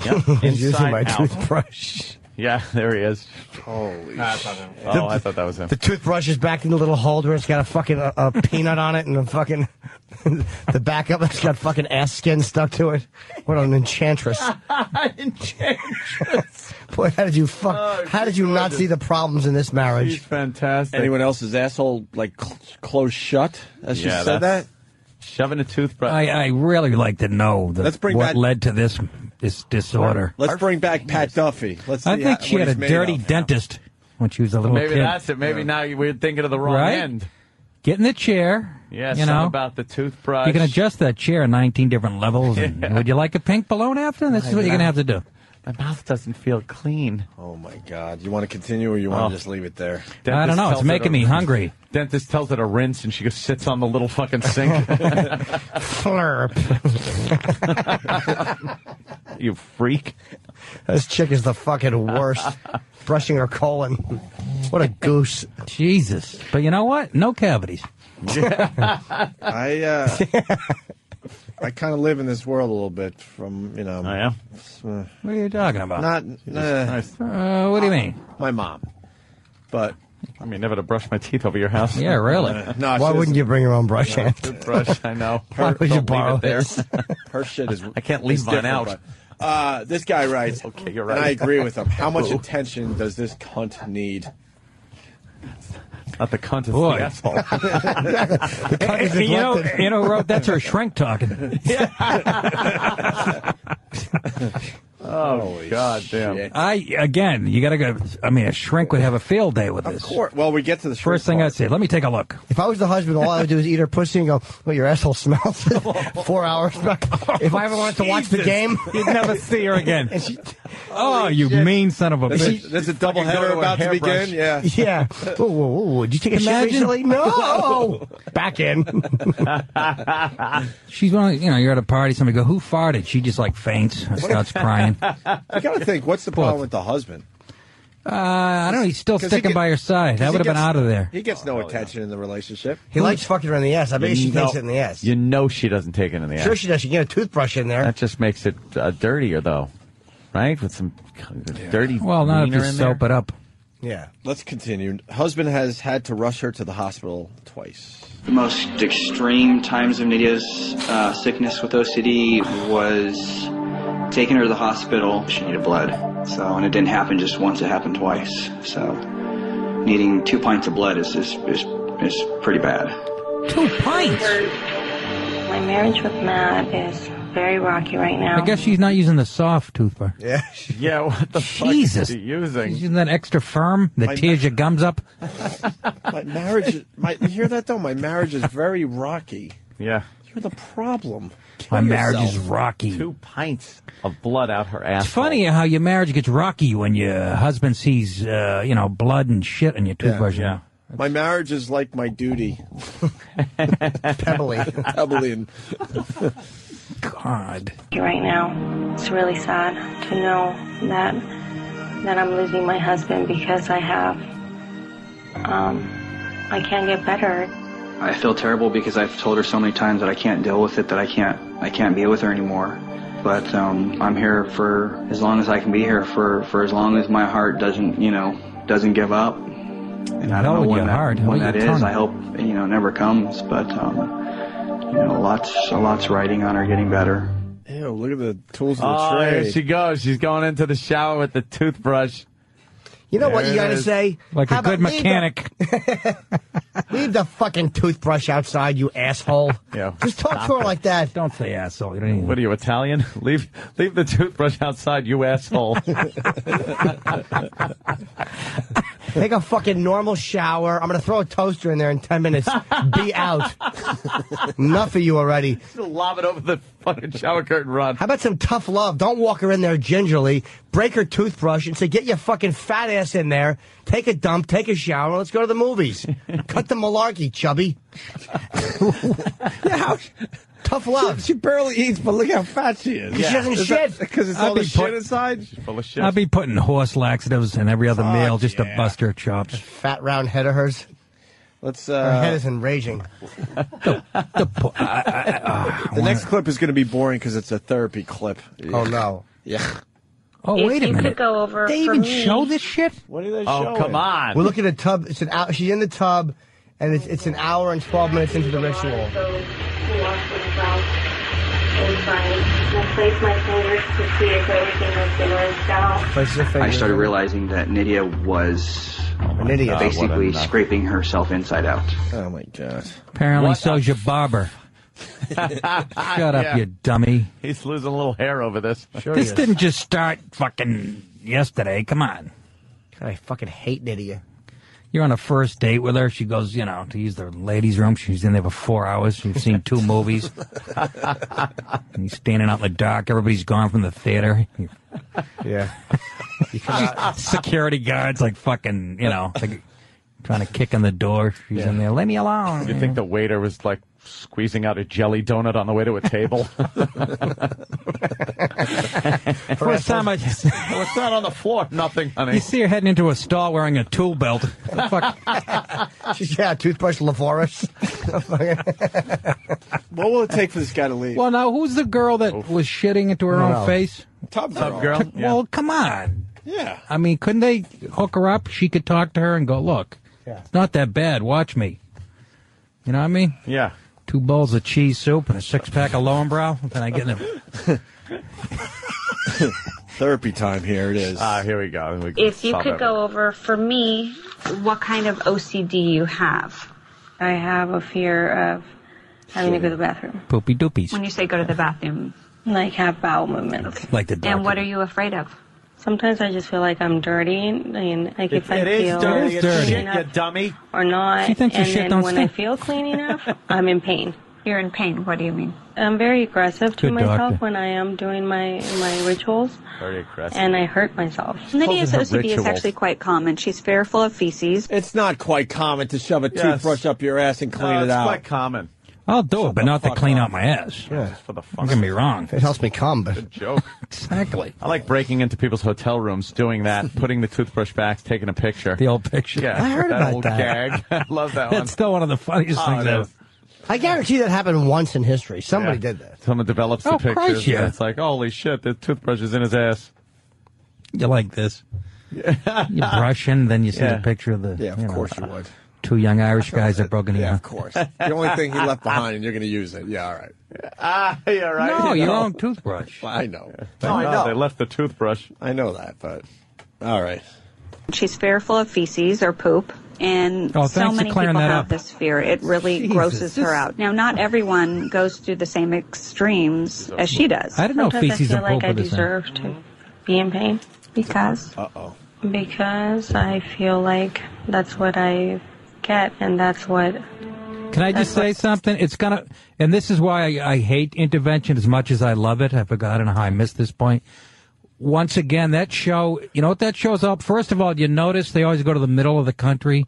Speaker 2: Yep,
Speaker 3: He's using my
Speaker 2: inside out.
Speaker 3: toothbrush.
Speaker 2: Yeah, there he is.
Speaker 1: Holy shit.
Speaker 2: Oh, I thought that was him.
Speaker 3: The toothbrush is back in the little holder. It's got a fucking a peanut on it and a fucking... the backup has got fucking ass skin stuck to it. What an enchantress.
Speaker 2: Enchantress.
Speaker 3: Boy, how did you how did you not see the problems in this
Speaker 2: She's
Speaker 3: marriage?
Speaker 2: fantastic.
Speaker 1: Anyone else's asshole, like, closed shut? As she
Speaker 2: Yeah,
Speaker 1: said that?
Speaker 2: Shoving a toothbrush.
Speaker 4: I really like to know
Speaker 1: Let's bring
Speaker 4: what
Speaker 1: back-
Speaker 4: led to this disorder.
Speaker 1: Let's bring back Pat Duffy. Let's see
Speaker 4: I think she
Speaker 1: what
Speaker 4: had a
Speaker 1: he's made
Speaker 4: dirty
Speaker 1: of.
Speaker 4: dentist when she was a little
Speaker 2: Maybe
Speaker 4: kid.
Speaker 2: that's it. Maybe now we're thinking of the wrong
Speaker 4: Right?
Speaker 2: end.
Speaker 4: Get in the chair.
Speaker 2: Yeah,
Speaker 4: you
Speaker 2: something
Speaker 4: know.
Speaker 2: about the toothbrush.
Speaker 4: You can adjust that chair 19 different levels. And would you like a pink balloon after? This is what you're going to have to do.
Speaker 2: My mouth doesn't feel clean.
Speaker 1: Oh, my God. You want to continue or you want to just leave it there?
Speaker 4: I don't know. It's making me hungry.
Speaker 2: Dentist tells her to rinse, and she just sits on the little fucking sink.
Speaker 3: Flurp.
Speaker 2: You freak.
Speaker 3: This chick is the fucking worst. Brushing her colon. What a goose.
Speaker 4: Jesus. But you know what? No cavities.
Speaker 1: I kind of live in this world a little bit from, you know.
Speaker 2: Oh, yeah?
Speaker 1: uh,
Speaker 4: What are you talking about?
Speaker 1: not
Speaker 2: Nice.
Speaker 4: What do you mean?
Speaker 1: my mom. But,
Speaker 2: I mean, never to brush my teeth over your house.
Speaker 4: Yeah, really.
Speaker 1: no.
Speaker 3: Why wouldn't you bring your own brush, Ant?
Speaker 2: Toothbrush, I know.
Speaker 3: Why would you
Speaker 2: Don't
Speaker 3: borrow
Speaker 2: leave it there.
Speaker 3: this?
Speaker 1: Her shit is.
Speaker 2: I can't leave
Speaker 1: is
Speaker 2: mine
Speaker 1: different,
Speaker 2: out.
Speaker 1: but, this guy writes,
Speaker 2: Okay, you're right.
Speaker 1: and I agree with him. How much attention does this cunt need?
Speaker 2: Not the cunt, it's
Speaker 4: Boy.
Speaker 2: the asshole.
Speaker 3: The cunt is neglected.
Speaker 4: You know, wrote that's her shrink talking.
Speaker 2: Oh, God damn.
Speaker 1: shit.
Speaker 4: Again, you got to go. I mean, a shrink would have a field day with
Speaker 1: Of
Speaker 4: this.
Speaker 1: course. Well, we get to the
Speaker 4: First thing I'd say, let me take a look.
Speaker 3: If I was the husband, all I would do is eat her pussy and go, well, your asshole smells. 4 hours back. If I ever wanted to watch the game.
Speaker 4: You'd never see her again.
Speaker 3: And she,
Speaker 4: Oh, you mean son of a bitch.
Speaker 1: There's a double
Speaker 2: Fucking go
Speaker 1: header
Speaker 2: to a
Speaker 1: about to
Speaker 2: hairbrush.
Speaker 1: begin. Yeah.
Speaker 3: yeah. Whoa, whoa, whoa. Did you take a shit
Speaker 4: Imagine.
Speaker 3: recently? No. Back in.
Speaker 4: She's one of, you're at a party, somebody go, who farted? She just like faints and starts crying.
Speaker 1: You got to think, what's the problem with the husband?
Speaker 4: I don't know, he's still
Speaker 1: 'Cause he
Speaker 4: sticking
Speaker 1: get-
Speaker 4: by her side. That
Speaker 1: He
Speaker 4: would have been
Speaker 1: gets-
Speaker 4: out of there.
Speaker 1: He gets no attention in the relationship.
Speaker 3: He likes fucking her in the ass. I bet she
Speaker 2: know-
Speaker 3: takes it in the ass.
Speaker 2: You know she doesn't take it in the ass.
Speaker 3: Sure she does. She can get a toothbrush in there.
Speaker 2: That just makes it dirtier, though. Right? With some dirty
Speaker 4: Well, not if
Speaker 2: wiener
Speaker 4: you
Speaker 2: in there.
Speaker 4: soap it up.
Speaker 3: Yeah.
Speaker 1: Let's continue. Husband has had to rush her to the hospital twice.
Speaker 8: The most extreme times of Nydia's sickness with OCD was taking her to the hospital. She needed blood. So, and it didn't happen just once, it happened twice. So, needing 2 pints of blood is pretty bad.
Speaker 4: 2 pints?
Speaker 6: My marriage with Matt is very rocky right now.
Speaker 4: I guess she's not using the soft toothbrush.
Speaker 3: Yeah.
Speaker 2: Yeah, what the
Speaker 4: Jesus.
Speaker 2: fuck is he using?
Speaker 4: She's using that extra firm that tears your gums up.
Speaker 1: My marriage, you hear that though? My marriage is very rocky.
Speaker 2: Yeah.
Speaker 1: You're the problem.
Speaker 4: My
Speaker 1: Kill
Speaker 4: marriage
Speaker 1: yourself.
Speaker 4: is rocky.
Speaker 2: 2 pints of blood out her ass.
Speaker 4: It's funny how your marriage gets rocky when your husband sees, blood and shit on your toothbrush.
Speaker 2: Yeah.
Speaker 1: My marriage is like my duty.
Speaker 3: Pebbly.
Speaker 1: Pebbly and
Speaker 4: God.
Speaker 6: Right now, it's really sad to know that I'm losing my husband because I can't get better.
Speaker 8: I feel terrible because I've told her so many times that I can't deal with it, that I can't be with her anymore. But I'm here for as long as I can be here, for as long as my heart doesn't give up. And I don't know when that is. I hope it never comes. But lots riding on her getting better.
Speaker 1: ew, look at the tools of the
Speaker 2: Oh,
Speaker 1: trade.
Speaker 2: there she goes. She's going into the shower with the toothbrush.
Speaker 3: You know what you gotta say?
Speaker 4: Like
Speaker 3: How
Speaker 4: a good
Speaker 3: about
Speaker 4: mechanic.
Speaker 3: Leave the fucking toothbrush outside, you asshole.
Speaker 2: Yeah.
Speaker 3: Just talk to her like that.
Speaker 4: Don't say asshole. You don't even...
Speaker 2: What are you, Italian? Leave the toothbrush outside, you asshole.
Speaker 3: Take a fucking normal shower. I'm gonna throw a toaster in there in 10 minutes. Be out. Enough of you already.
Speaker 2: Just lob it over the fucking shower curtain, run.
Speaker 3: How about some tough love? Don't walk her in there gingerly, break her toothbrush, and say, get your fucking fat ass in there, take a dump, take a shower, and let's go to the movies. Cut the malarkey, chubby.
Speaker 1: Yeah,
Speaker 3: Tough love.
Speaker 1: She barely eats, but look how fat she is.
Speaker 3: She doesn't shit.
Speaker 1: Because it's all the shit inside?
Speaker 2: She's full of shit.
Speaker 4: I'll be putting horse laxatives in every other meal just to bust her chops.
Speaker 3: Fat round head of hers.
Speaker 1: Let's.
Speaker 3: Her head is enraging.
Speaker 1: The next clip is going to be boring because it's a therapy clip.
Speaker 3: Oh, no.
Speaker 1: Yeah.
Speaker 4: Oh,
Speaker 6: If
Speaker 4: wait a
Speaker 6: you
Speaker 4: minute.
Speaker 6: could go over
Speaker 4: They
Speaker 6: for
Speaker 4: even
Speaker 6: me,
Speaker 4: show this shit?
Speaker 1: What are they showing?
Speaker 2: Oh, come on.
Speaker 3: We're looking at a tub. It's an hour. She's in the tub, and it's an hour and 12 minutes into the ritual.
Speaker 6: I place my fingers to see if everything has been rinsed out.
Speaker 8: I started realizing that Nydia was
Speaker 3: An idiot.
Speaker 8: basically scraping herself inside out.
Speaker 1: Oh, my God.
Speaker 4: Apparently so's your barber. Shut up, you dummy.
Speaker 2: He's losing a little hair over this.
Speaker 3: Sure
Speaker 4: This
Speaker 3: he is.
Speaker 4: didn't just start fucking yesterday. Come on.
Speaker 3: I fucking hate Nydia.
Speaker 4: You're on a first date with her. She goes, to use the ladies' room. She's in there for 4 hours. You've seen 2 movies. And you're standing out in the dark. Everybody's gone from the theater.
Speaker 3: Yeah.
Speaker 4: Security guards, like fucking, like trying to kick in the door. She's in there. Leave me alone.
Speaker 2: You think the waiter was like squeezing out a jelly donut on the way to a table?
Speaker 4: First time I...
Speaker 2: What's that on the floor? Nothing, honey.
Speaker 4: You see her heading into a stall wearing a tool belt. Fuck.
Speaker 3: She's, toothbrush Lavoris.
Speaker 1: What will it take for this guy to leave?
Speaker 4: Well, now, who's the girl that was shitting into her own face?
Speaker 1: Tub
Speaker 2: Tub girl? Yeah.
Speaker 4: Well, come on.
Speaker 1: Yeah.
Speaker 4: I mean, couldn't they hook her up? She could talk to her and go, look, it's not that bad. Watch me. You know what I mean?
Speaker 2: Yeah.
Speaker 4: 2 bowls of cheese soup and a 6-pack of Lowenbrow. Then I get them.
Speaker 1: Therapy time. Here it is.
Speaker 2: Here we go.
Speaker 6: If you could go over for me, what kind of OCD you have? I have a fear of having to go to the bathroom.
Speaker 4: Poopy doopies.
Speaker 6: When you say go to the bathroom, like have bowel movements.
Speaker 4: Like the doctor.
Speaker 6: And what are you afraid of? Sometimes I just feel like I'm dirty, and like if I
Speaker 2: It is
Speaker 6: feel
Speaker 2: dirty.
Speaker 4: It's dirty.
Speaker 2: Shit, you dummy.
Speaker 6: or not,
Speaker 4: She thinks your
Speaker 6: and
Speaker 4: shit
Speaker 6: then
Speaker 4: don't
Speaker 6: when I
Speaker 4: stink.
Speaker 6: feel clean enough, I'm in pain.
Speaker 10: You're in pain. What do you mean?
Speaker 6: I'm very aggressive to
Speaker 4: Good
Speaker 6: myself
Speaker 4: doctor.
Speaker 6: when I am doing my rituals,
Speaker 2: Very aggressive.
Speaker 6: and I hurt myself.
Speaker 10: Nydia's
Speaker 2: her
Speaker 10: OCD is
Speaker 2: rituals.
Speaker 10: actually quite common. She's fearful of feces.
Speaker 1: It's not quite common to shove a
Speaker 2: Yes.
Speaker 1: toothbrush up your ass and clean it
Speaker 2: it's
Speaker 1: out.
Speaker 2: quite common.
Speaker 4: I'll do it, but not to
Speaker 1: fuck
Speaker 4: clean
Speaker 1: up.
Speaker 4: out my ass.
Speaker 3: Yeah.
Speaker 2: For the
Speaker 4: Don't
Speaker 2: fun.
Speaker 4: get me wrong.
Speaker 3: It helps me calm, but
Speaker 2: Joke.
Speaker 4: Exactly.
Speaker 2: I like breaking into people's hotel rooms, doing that, putting the toothbrush back, taking a picture.
Speaker 4: The old picture.
Speaker 2: Yeah,
Speaker 3: I heard
Speaker 2: that
Speaker 3: about
Speaker 2: old
Speaker 3: that.
Speaker 2: gag. I love that one.
Speaker 4: That's still one of the funniest
Speaker 2: Oh,
Speaker 4: things
Speaker 2: it
Speaker 4: ever.
Speaker 2: is.
Speaker 3: I guarantee that happened once in history. Somebody
Speaker 2: Yeah.
Speaker 3: did that.
Speaker 2: Someone develops the
Speaker 4: Oh,
Speaker 2: pictures.
Speaker 4: Christ, yeah.
Speaker 2: And it's like, holy shit, the toothbrush is in his ass.
Speaker 4: You like this. You brushing, then you see
Speaker 2: Yeah.
Speaker 4: the picture of the
Speaker 1: Yeah, of course you would.
Speaker 4: 2 young Irish guys that broke into
Speaker 1: Yeah,
Speaker 4: you.
Speaker 1: of course. The only thing he left behind, and you're going to use it. Yeah, all right.
Speaker 2: Yeah, right.
Speaker 4: No,
Speaker 2: You
Speaker 4: your
Speaker 2: know.
Speaker 4: own toothbrush.
Speaker 1: I know.
Speaker 2: No, they left the toothbrush.
Speaker 1: I know that, but all right.
Speaker 10: She's fearful of feces or poop. And
Speaker 4: Oh,
Speaker 10: so
Speaker 4: thanks for
Speaker 10: many
Speaker 4: clearing
Speaker 10: people
Speaker 4: that
Speaker 10: have
Speaker 4: up.
Speaker 10: this fear. It really
Speaker 4: Jesus,
Speaker 10: grosses
Speaker 4: this-
Speaker 10: her out. Now, not everyone goes through the same extremes as she does.
Speaker 4: I didn't know
Speaker 6: Sometimes
Speaker 4: feces
Speaker 6: I
Speaker 4: and
Speaker 6: feel
Speaker 4: poop
Speaker 6: like I
Speaker 4: were the same.
Speaker 6: deserve to be in pain
Speaker 10: Because
Speaker 6: because I feel like that's what I get, and that's what.
Speaker 4: Can I just say something? It's gonna, and this is why I hate intervention as much as I love it. I forgot how I missed this point. Once again, that show, you know what that show's up? First of all, you notice they always go to the middle of the country.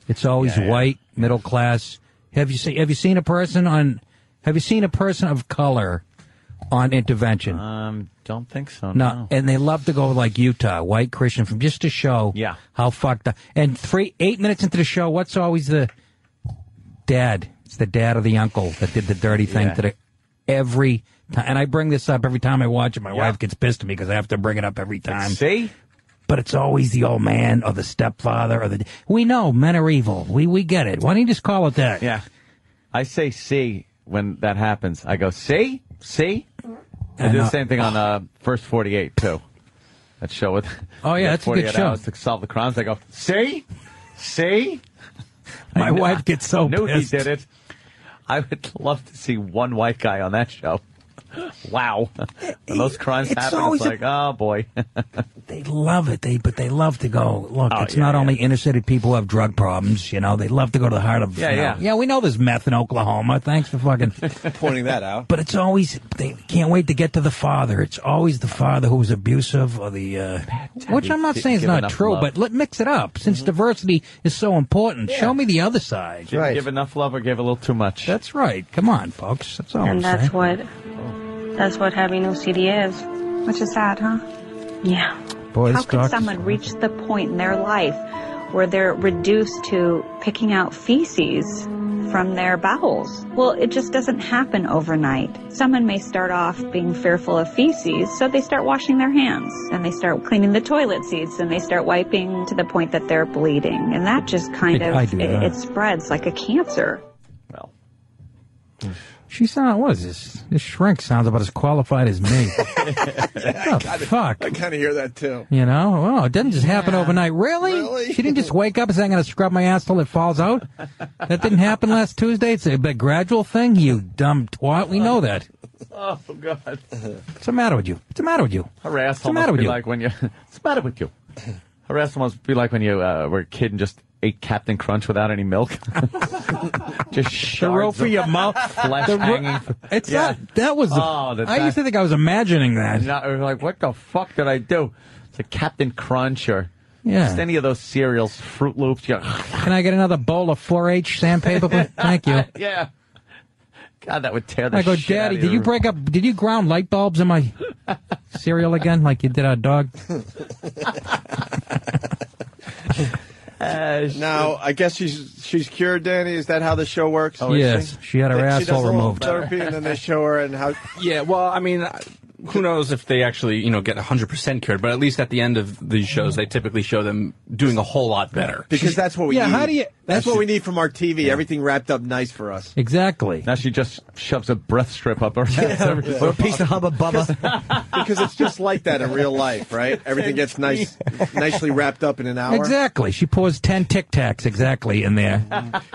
Speaker 4: It's always white, middle class. Have you seen a person of color on intervention?
Speaker 2: Don't think so.
Speaker 4: No, and they love to go like Utah, white Christian, from just to show how fucked up. And 8 minutes into the show, what's always the dad? It's the dad or the uncle that did the dirty thing to the every time. And I bring this up every time I watch it. My wife gets pissed at me because I have to bring it up every time.
Speaker 2: See?
Speaker 4: But it's always the old man or the stepfather or the. We know men are evil. We get it. Why don't you just call it that?
Speaker 2: Yeah. I say see when that happens. I go, see? I do the same thing on First 48, too. That show with.
Speaker 4: Oh, yeah, that's a good
Speaker 2: 48
Speaker 4: show.
Speaker 2: hours to solve the crimes. They go, see?
Speaker 4: My wife gets so
Speaker 2: knew
Speaker 4: pissed.
Speaker 2: he did it. I would love to see one white guy on that show. Wow. When those crimes happen, it's like, oh, boy.
Speaker 4: They love it. But they love to go, look, it's not only inner city people who have drug problems, you know, they love to go to the heart of, yeah, we know there's meth in Oklahoma. Thanks for fucking
Speaker 1: pointing that out.
Speaker 4: But it's always, they can't wait to get to the father. It's always the father who's abusive or the, which I'm not saying is not true, but mix it up. Since diversity is so important, show me the other side.
Speaker 2: Didn't give enough love or give a little too much.
Speaker 4: That's right. Come on, folks. That's all
Speaker 6: And
Speaker 4: I'm saying.
Speaker 6: That's what having OCD is.
Speaker 10: Which is sad, huh?
Speaker 6: Yeah.
Speaker 4: Boy,
Speaker 10: How could someone reach the point in their life where they're reduced to picking out feces from their bowels? Well, it just doesn't happen overnight. Someone may start off being fearful of feces, so they start washing their hands, and they start cleaning the toilet seats, and they start wiping to the point that they're bleeding. And that just kind of, it spreads like a cancer.
Speaker 4: She sounds, what is this? This shrink sounds about as qualified as me. Fuck.
Speaker 1: I kind of hear that, too.
Speaker 4: You know? Oh, it doesn't just happen overnight. Really? She didn't just wake up and say, I'm going to scrub my ass till it falls out? That didn't happen last Tuesday? It's a big gradual thing? You dumb twat. We know that.
Speaker 2: Oh, God.
Speaker 4: What's the matter with you? What's the matter with you?
Speaker 2: Harass
Speaker 4: What's the matter with you?
Speaker 2: like when you... What's the matter with you? Harass must be like when you were a kid and just ate Captain Crunch without any milk. Just shards
Speaker 4: for your mouth.
Speaker 2: Flesh hanging.
Speaker 4: It's not. That was. I used to think I was imagining that.
Speaker 2: I was like, what the fuck did I do? It's like Captain Crunch or
Speaker 4: Yeah.
Speaker 2: just any of those cereals, Fruit Loops.
Speaker 4: Can I get another bowl of 4-H sandpaper, please? Thank you.
Speaker 2: Yeah. God, that would tear the
Speaker 4: I go,
Speaker 2: shit out
Speaker 4: Daddy,
Speaker 2: of
Speaker 4: did you
Speaker 2: your-
Speaker 4: break up? Did you ground light bulbs in my cereal again, like you did our dog?
Speaker 1: Now, I guess she's cured, Danny. Is that how the show works?
Speaker 4: Oh, yes, she had her
Speaker 1: She
Speaker 4: asshole
Speaker 1: does a little
Speaker 4: removed.
Speaker 1: therapy, and then they show her and how.
Speaker 5: Yeah, well, I mean, who knows if they actually, get 100% cured, but at least at the end of these shows, they typically show them doing a whole lot better.
Speaker 1: Because that's what we need.
Speaker 4: how do you?
Speaker 1: That's what we need from our TV. Everything wrapped up nice for us.
Speaker 4: Exactly.
Speaker 2: Now she just shoves a breath strip up her ass.
Speaker 3: Or a piece of Hubba Bubba.
Speaker 1: Because it's just like that in real life, right? Everything gets nicely wrapped up in an hour.
Speaker 4: Exactly. She pours 10 Tic Tacs exactly in there.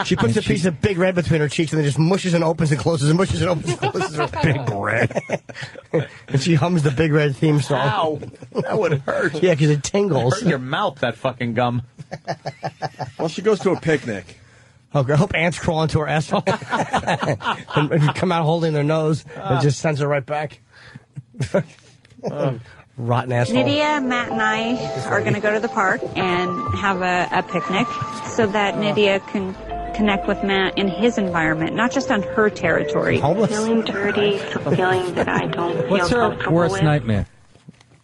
Speaker 3: She puts a piece of Big Red between her cheeks and then just mushes and opens and closes and mushes and opens and closes her
Speaker 4: Big Red.
Speaker 3: And she hums the Big Red theme song.
Speaker 2: Ow. That would hurt.
Speaker 3: Yeah, because it tingles.
Speaker 2: Hurt your mouth, that fucking gum.
Speaker 1: Well, she goes to a picnic.
Speaker 3: Oh, I hope ants crawl into her asshole and come out holding their nose and just sends her right back. Rotten asshole.
Speaker 10: Nydia, Matt, and I are going to go to the park and have a picnic so that Nydia can connect with Matt in his environment, not just on her territory.
Speaker 6: Feeling dirty, feeling that I don't feel
Speaker 4: What's her
Speaker 6: comfortable
Speaker 4: worst
Speaker 6: with.
Speaker 4: nightmare?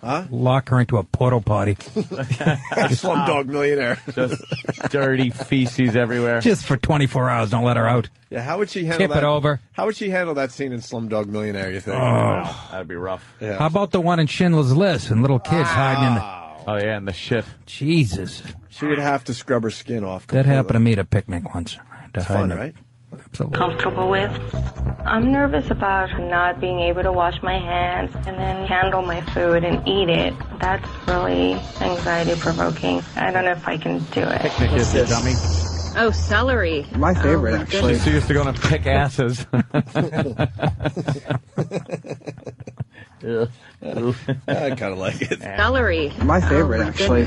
Speaker 1: Huh?
Speaker 4: Lock her into a porta potty.
Speaker 1: Slumdog Millionaire.
Speaker 2: Just dirty feces everywhere.
Speaker 4: Just for 24 hours. Don't let her out.
Speaker 1: Yeah, how would she handle
Speaker 4: Tip
Speaker 1: that?
Speaker 4: it over.
Speaker 1: How would she handle that scene in Slumdog Millionaire, you think?
Speaker 4: Oh.
Speaker 2: That'd be rough.
Speaker 1: Yeah.
Speaker 4: How about the one in Schindler's List and little kids hiding in the...
Speaker 2: Oh, yeah, and the shit.
Speaker 4: Jesus.
Speaker 1: She would have to scrub her skin off.
Speaker 4: That happened to me at a picnic once.
Speaker 1: It's fun, right?
Speaker 4: Absolutely.
Speaker 6: Comfortable with. I'm nervous about not being able to wash my hands and then handle my food and eat it. That's really anxiety provoking. I don't know if I can do it.
Speaker 2: Picnic is a dummy.
Speaker 10: Oh, celery.
Speaker 8: My favorite, actually.
Speaker 2: She used to go to pick asses.
Speaker 1: I kind of like it.
Speaker 10: Celery.
Speaker 8: My favorite, actually.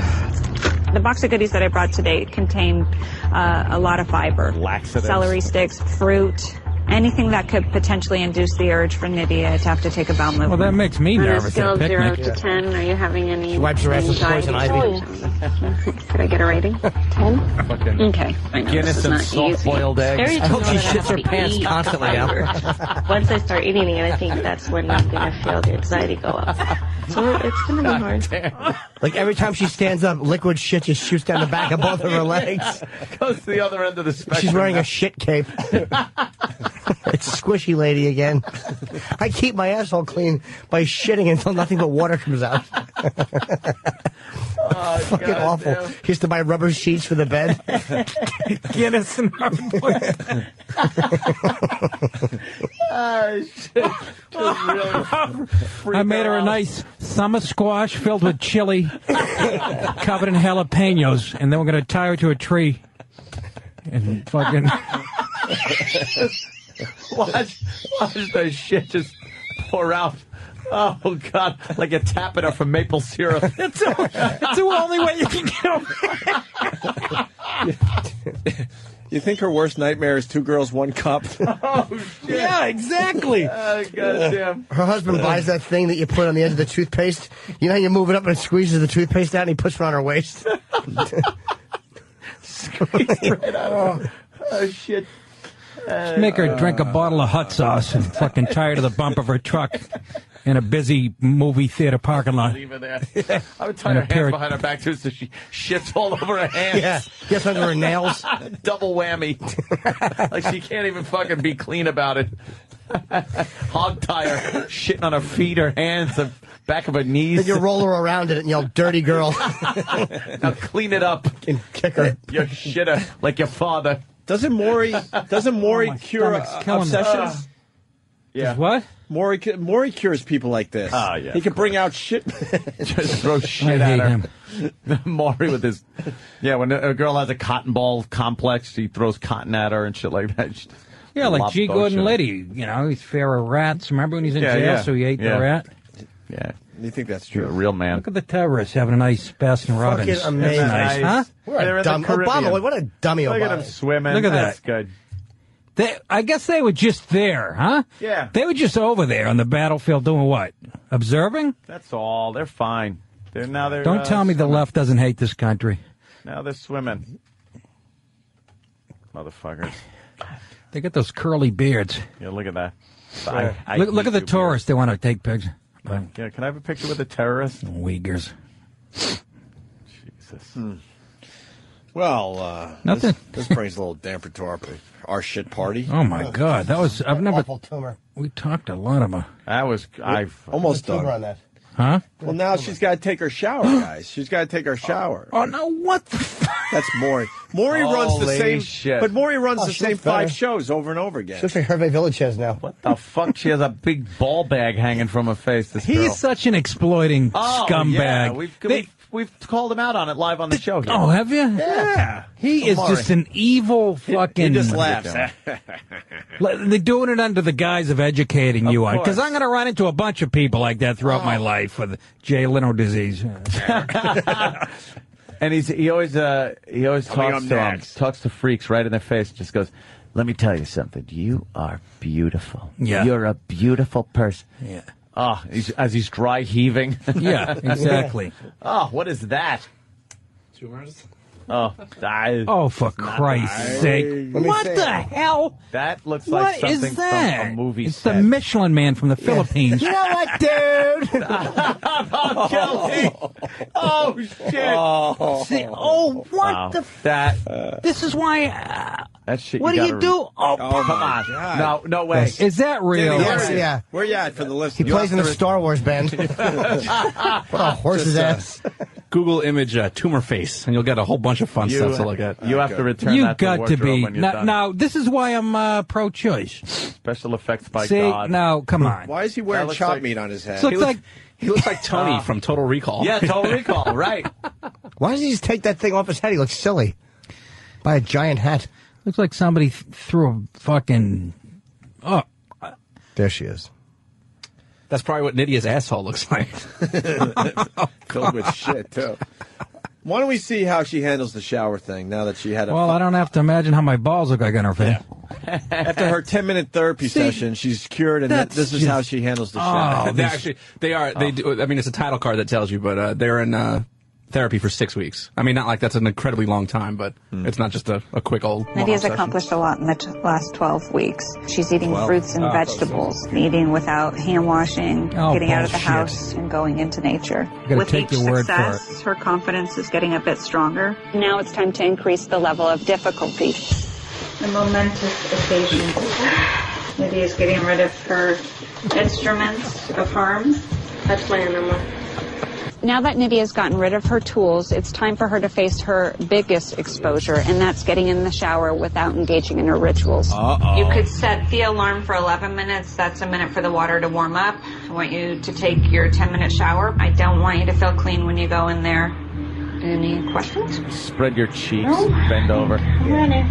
Speaker 10: The box of goodies that I brought today contained a lot of fiber.
Speaker 2: Laxatives.
Speaker 10: Celery sticks, fruit, anything that could potentially induce the urge for Nydia to have to take a bowel movement.
Speaker 4: Well, that makes me
Speaker 6: On a
Speaker 4: nervous
Speaker 6: scale
Speaker 4: at a
Speaker 6: of 0
Speaker 4: picnic.
Speaker 6: to 10, are you having any
Speaker 3: She wipes her ass with poison ivy.
Speaker 6: Could I get a rating? 10?
Speaker 2: Fucking
Speaker 6: Okay. I know
Speaker 2: Guinness
Speaker 6: this is
Speaker 2: and
Speaker 6: not
Speaker 2: soft-boiled
Speaker 6: easy.
Speaker 2: eggs.
Speaker 6: Very
Speaker 3: I hope she
Speaker 6: difficult
Speaker 3: shits her
Speaker 6: to
Speaker 3: pants
Speaker 6: eat
Speaker 3: constantly now.
Speaker 6: fiber. Once I start eating it, I think that's when I'm going to feel the anxiety go up. So it's going to be hard.
Speaker 3: Like every time she stands up, liquid shit just shoots down the back of both of her legs.
Speaker 2: Goes to the other end of the spectrum.
Speaker 3: She's wearing a shit cape. It's squishy lady again. I keep my asshole clean by shitting until nothing but water comes out. Fucking awful. Damn. He used to buy rubber sheets for the bed.
Speaker 4: Guinness and
Speaker 2: Oh, shit.
Speaker 4: I made her a nice summer squash filled with chili, covered in jalapenos, and then we're going to tie her to a tree and fucking...
Speaker 2: Watch the shit just pour out. Oh, God, like a tapping her for maple syrup.
Speaker 4: It's the only way you can get them.
Speaker 1: You think her worst nightmare is 2 girls, 1 cup?
Speaker 2: Oh, shit.
Speaker 4: Yeah, exactly.
Speaker 2: Oh, goddamn.
Speaker 3: Her husband buys that thing that you put on the edge of the toothpaste. You know how you move it up and it squeezes the toothpaste out and he puts it on her waist?
Speaker 2: Squeeze right out of her. Oh, shit.
Speaker 4: Just make her drink a bottle of hot sauce and fucking tie her to the bump of her truck in a busy movie theater parking lot.
Speaker 2: Leave her there. I would tie her hands behind her back too so she shits all over her hands.
Speaker 3: Yeah, gets under her nails.
Speaker 2: Double whammy. Like she can't even fucking be clean about it. Hog tie her, shitting on her feet, her hands, the back of her knees.
Speaker 3: Then you roll her around it and yell, dirty girl.
Speaker 2: Now clean it up.
Speaker 3: And kick her.
Speaker 2: You shitter like your father.
Speaker 1: Doesn't Maury cure obsessions?
Speaker 2: Yeah.
Speaker 4: What?
Speaker 1: Maury cures people like this.
Speaker 2: Oh, yeah.
Speaker 1: He can bring out shit.
Speaker 2: Just throw shit at her. Maury with his... Yeah, when a girl has a cotton ball complex, he throws cotton at her and shit like that.
Speaker 4: Yeah, like G. Gordon Liddy. You know, he's fair of rats. Remember when he's in jail, so he ate the rat?
Speaker 1: Yeah. You think that's true?
Speaker 2: A real man.
Speaker 4: Look at the terrorists having a nice Baskin Robbins.
Speaker 3: Fucking amazing.
Speaker 4: That's nice. Huh?
Speaker 3: What a dumb Obama. What a dummy Obama.
Speaker 2: Look at him swimming.
Speaker 4: Look at
Speaker 2: That's
Speaker 4: that.
Speaker 2: good.
Speaker 4: I guess they were just there, huh?
Speaker 2: Yeah.
Speaker 4: They were just over there on the battlefield doing what? Observing?
Speaker 2: That's all. They're fine. They're
Speaker 4: Don't tell me the left doesn't hate this country.
Speaker 2: Now they're swimming. Motherfuckers.
Speaker 4: They got those curly beards.
Speaker 2: Yeah, look at that.
Speaker 4: Look at the tourists. They want to take pictures.
Speaker 2: Yeah, can I have a picture with a terrorist?
Speaker 4: Uyghurs.
Speaker 2: Jesus.
Speaker 1: Well,
Speaker 4: nothing.
Speaker 1: This brings a little damper to our shit party.
Speaker 4: Oh my God, I've never.
Speaker 3: Awful tumor.
Speaker 4: We talked a lot about.
Speaker 1: I've almost done.
Speaker 3: On that.
Speaker 4: Huh?
Speaker 1: Well, now she's got to take her shower, guys. She's got to take her shower.
Speaker 4: Oh no! What the?
Speaker 1: That's Maury. Maury runs the same.
Speaker 2: Shit.
Speaker 1: But Maury runs the same
Speaker 3: looks better.
Speaker 1: 5 shows over and over again.
Speaker 3: She looks like Hervé Village has now.
Speaker 2: What the fuck? She has a big ball bag hanging from her face. This girl.
Speaker 4: He's such an exploiting scumbag.
Speaker 2: Yeah. We've called him out on it live on the show here.
Speaker 4: Oh, have you?
Speaker 1: Yeah.
Speaker 4: He is
Speaker 1: Maury.
Speaker 4: just an evil fucking.
Speaker 1: He just laughs.
Speaker 4: They're doing it under the guise of educating you on.
Speaker 2: course.
Speaker 4: Because I'm going to run into a bunch of people like that throughout my life with Jay Leno disease.
Speaker 2: And he always talks to freaks right in their face. Just goes, "Let me tell you something. You are beautiful.
Speaker 4: Yeah.
Speaker 2: You're a beautiful person."
Speaker 4: Yeah.
Speaker 2: Oh, as he's dry heaving.
Speaker 4: Yeah, exactly.
Speaker 2: Oh, what is that?
Speaker 9: Tumors?
Speaker 2: Oh,
Speaker 4: Oh, for Christ's sake. What the hell?
Speaker 2: that looks like
Speaker 4: What
Speaker 2: something
Speaker 4: is that?
Speaker 2: from a movie
Speaker 4: It's
Speaker 2: set.
Speaker 4: the Michelin Man from the Philippines.
Speaker 3: You know what, dude?
Speaker 2: Oh, guilty. Oh, shit.
Speaker 4: See, what
Speaker 2: Wow.
Speaker 4: the
Speaker 2: That
Speaker 4: This is why.
Speaker 2: that shit.
Speaker 4: What do you do?
Speaker 1: Oh,
Speaker 2: Come on. No way.
Speaker 4: Is that real?
Speaker 3: Yes, yeah.
Speaker 1: Where you at for the list?
Speaker 3: He plays in a Star Wars band. What a horse's ass.
Speaker 5: Google image tumor face, and you'll get a whole bunch of fun stuff to look at.
Speaker 2: You have to return
Speaker 4: You
Speaker 2: that to the
Speaker 4: got to
Speaker 2: wardrobe
Speaker 4: be.
Speaker 2: when you're done.
Speaker 4: Now, this is why I'm pro-choice.
Speaker 2: Special effects by
Speaker 4: See,
Speaker 2: God.
Speaker 4: now, come on.
Speaker 1: Why is he wearing
Speaker 2: That looks
Speaker 1: chop
Speaker 2: like-
Speaker 1: meat on his head?
Speaker 4: So it's like,
Speaker 5: He looks like Tony from Total Recall.
Speaker 2: Yeah, Total Recall, right.
Speaker 3: Why does he just take that thing off his head? He looks silly. Buy a giant hat.
Speaker 4: looks like somebody threw a fucking. Oh,
Speaker 3: There she is.
Speaker 5: That's probably what Nydia's asshole looks like.
Speaker 1: Filled with shit, too. Why don't we see how she handles the shower thing now that she had a...
Speaker 4: well, I don't have to imagine how my balls look like on her face.
Speaker 1: After her 10-minute therapy session, she's cured, and
Speaker 4: that's
Speaker 1: this is
Speaker 4: just-
Speaker 1: how she handles the shower.
Speaker 5: They do. I mean, it's a title card that tells you, but they're in therapy for 6 weeks. I mean, not like that's an incredibly long time, but it's not just a quick old.
Speaker 10: Nydia's
Speaker 5: session.
Speaker 10: accomplished a lot in the last 12 weeks. She's eating fruits and vegetables, eating without hand washing, getting out of the
Speaker 4: bullshit.
Speaker 10: house, and going into nature.
Speaker 4: Gotta
Speaker 10: With
Speaker 4: take
Speaker 10: each
Speaker 4: your word for
Speaker 10: success, her confidence is getting a bit stronger. Now it's time to increase the level of difficulty. The momentous occasion. Lydia's getting rid of her instruments of harm.
Speaker 6: That's my enema.
Speaker 10: Now that Nydia's gotten rid of her tools, it's time for her to face her biggest exposure, and that's getting in the shower without engaging in her rituals. You could set the alarm for 11 minutes. That's a minute for the water to warm up. I want you to take your 10-minute shower. I don't want you to feel clean when you go in there. Any questions?
Speaker 2: Spread your cheeks, bend over.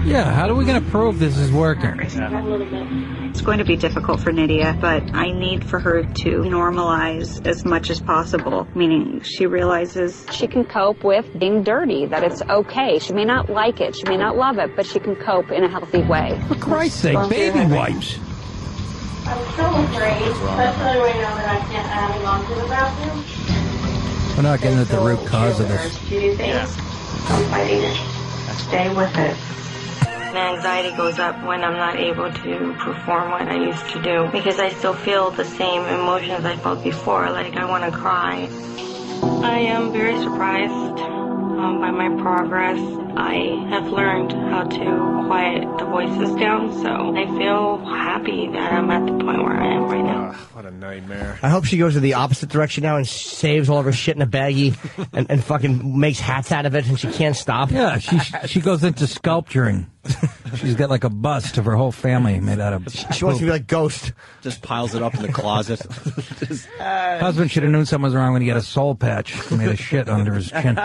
Speaker 4: Yeah, how are we going to prove this is working?
Speaker 10: It's going to be difficult for Nydia, but I need for her to normalize as much as possible, meaning she realizes she can cope with being dirty, that it's okay. She may not like it, she may not love it, but she can cope in a healthy way.
Speaker 4: For Christ's sake, baby wipes.
Speaker 6: I'm so afraid, especially right now that I can't add on to the bathroom.
Speaker 4: We're not getting at the root cause of this.
Speaker 6: Do things. I'm fighting it. Stay with it. My anxiety goes up when I'm not able to perform what I used to do because I still feel the same emotions I felt before, like I want to cry. I am very surprised by my progress. I have learned how to quiet the voices down, so I feel happy that I'm at the point where I am right now.
Speaker 1: What a nightmare.
Speaker 3: I hope she goes in the opposite direction now and saves all of her shit in a baggie and fucking makes hats out of it, and she can't stop.
Speaker 4: Yeah, she goes into sculpturing. She's got like a bust of her whole family made out of.
Speaker 3: She wants to be like Ghost.
Speaker 1: Just piles it up in the closet.
Speaker 4: Husband should have known something was wrong when he got a soul patch made of shit under his chin.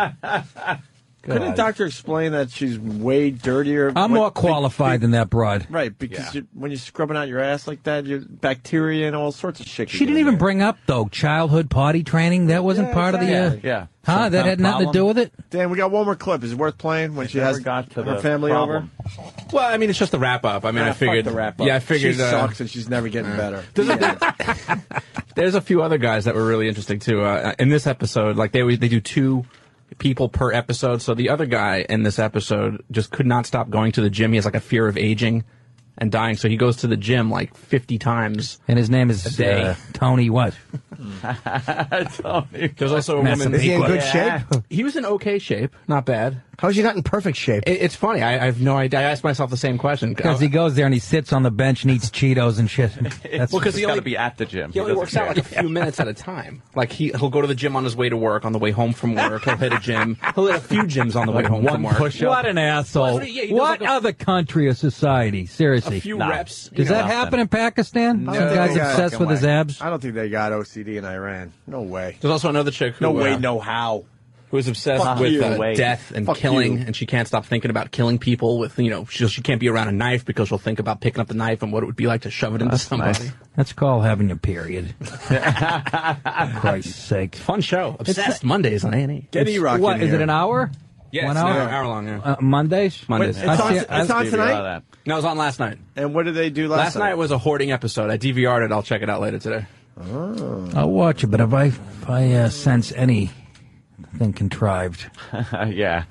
Speaker 1: Couldn't the doctor explain that she's way dirtier?
Speaker 4: I'm more qualified than that broad.
Speaker 1: Right, because when you're scrubbing out your ass like that, your bacteria and all sorts of shit.
Speaker 4: She didn't even bring up, though, childhood potty training. That wasn't part of the... Huh? That had nothing to do with it?
Speaker 1: Dan, we got one more clip. Is it worth playing when she has
Speaker 2: got to
Speaker 1: her
Speaker 2: the
Speaker 1: family
Speaker 2: problem.
Speaker 1: over?
Speaker 5: Well, I mean, it's just the wrap up. I mean, I figured
Speaker 1: the wrap up.
Speaker 5: Yeah, I figured
Speaker 1: she sucks and she's never getting better.
Speaker 5: There's a few other guys that were really interesting too. In this episode, like they do 2 people per episode. So the other guy in this episode just could not stop going to the gym. He has like a fear of aging and dying, so he goes to the gym like 50 times.
Speaker 4: And his name is Tony what?
Speaker 5: Tony. There's also a woman.
Speaker 3: Is he in good shape?
Speaker 5: He was in okay shape, not bad.
Speaker 3: How's he not in perfect shape?
Speaker 5: It's funny. I have no idea. I asked myself the same question.
Speaker 4: Because he goes there and he sits on the bench and eats Cheetos and shit.
Speaker 2: That's because he's got to be at the gym.
Speaker 5: He only works out like a few minutes at a time. Like he'll go to the gym on his way to work, on the way home from work. He'll hit a gym. He'll hit a few gyms on the way home from work.
Speaker 4: What an asshole! What other country or society? Seriously,
Speaker 5: a few reps.
Speaker 4: Does that happen in Pakistan?
Speaker 1: No.
Speaker 4: Some guy's obsessed with his abs.
Speaker 1: I don't think they got OCD in Iran. No way.
Speaker 5: There's also another chick who
Speaker 1: no way, no how.
Speaker 5: Who is obsessed with death and killing, and she can't stop thinking about killing people with, she can't be around a knife because she'll think about picking up the knife and what it would be like to shove it into somebody.
Speaker 4: Nice. That's called having a period. For Christ's sake.
Speaker 5: Fun show. Obsessed Mondays on A&E.
Speaker 1: Get E-Rock in
Speaker 4: What,
Speaker 1: here.
Speaker 4: is it an hour?
Speaker 5: Yeah,
Speaker 4: 1
Speaker 5: it's
Speaker 4: hour?
Speaker 5: an hour long, yeah.
Speaker 4: Mondays?
Speaker 5: Mondays.
Speaker 1: It's on tonight?
Speaker 5: No, it was on last night.
Speaker 1: And what did they do
Speaker 5: last night? Was a hoarding episode. I DVR'd it. I'll check it out later today.
Speaker 1: Oh.
Speaker 4: I'll watch it, but if I sense anything contrived.
Speaker 2: Yeah.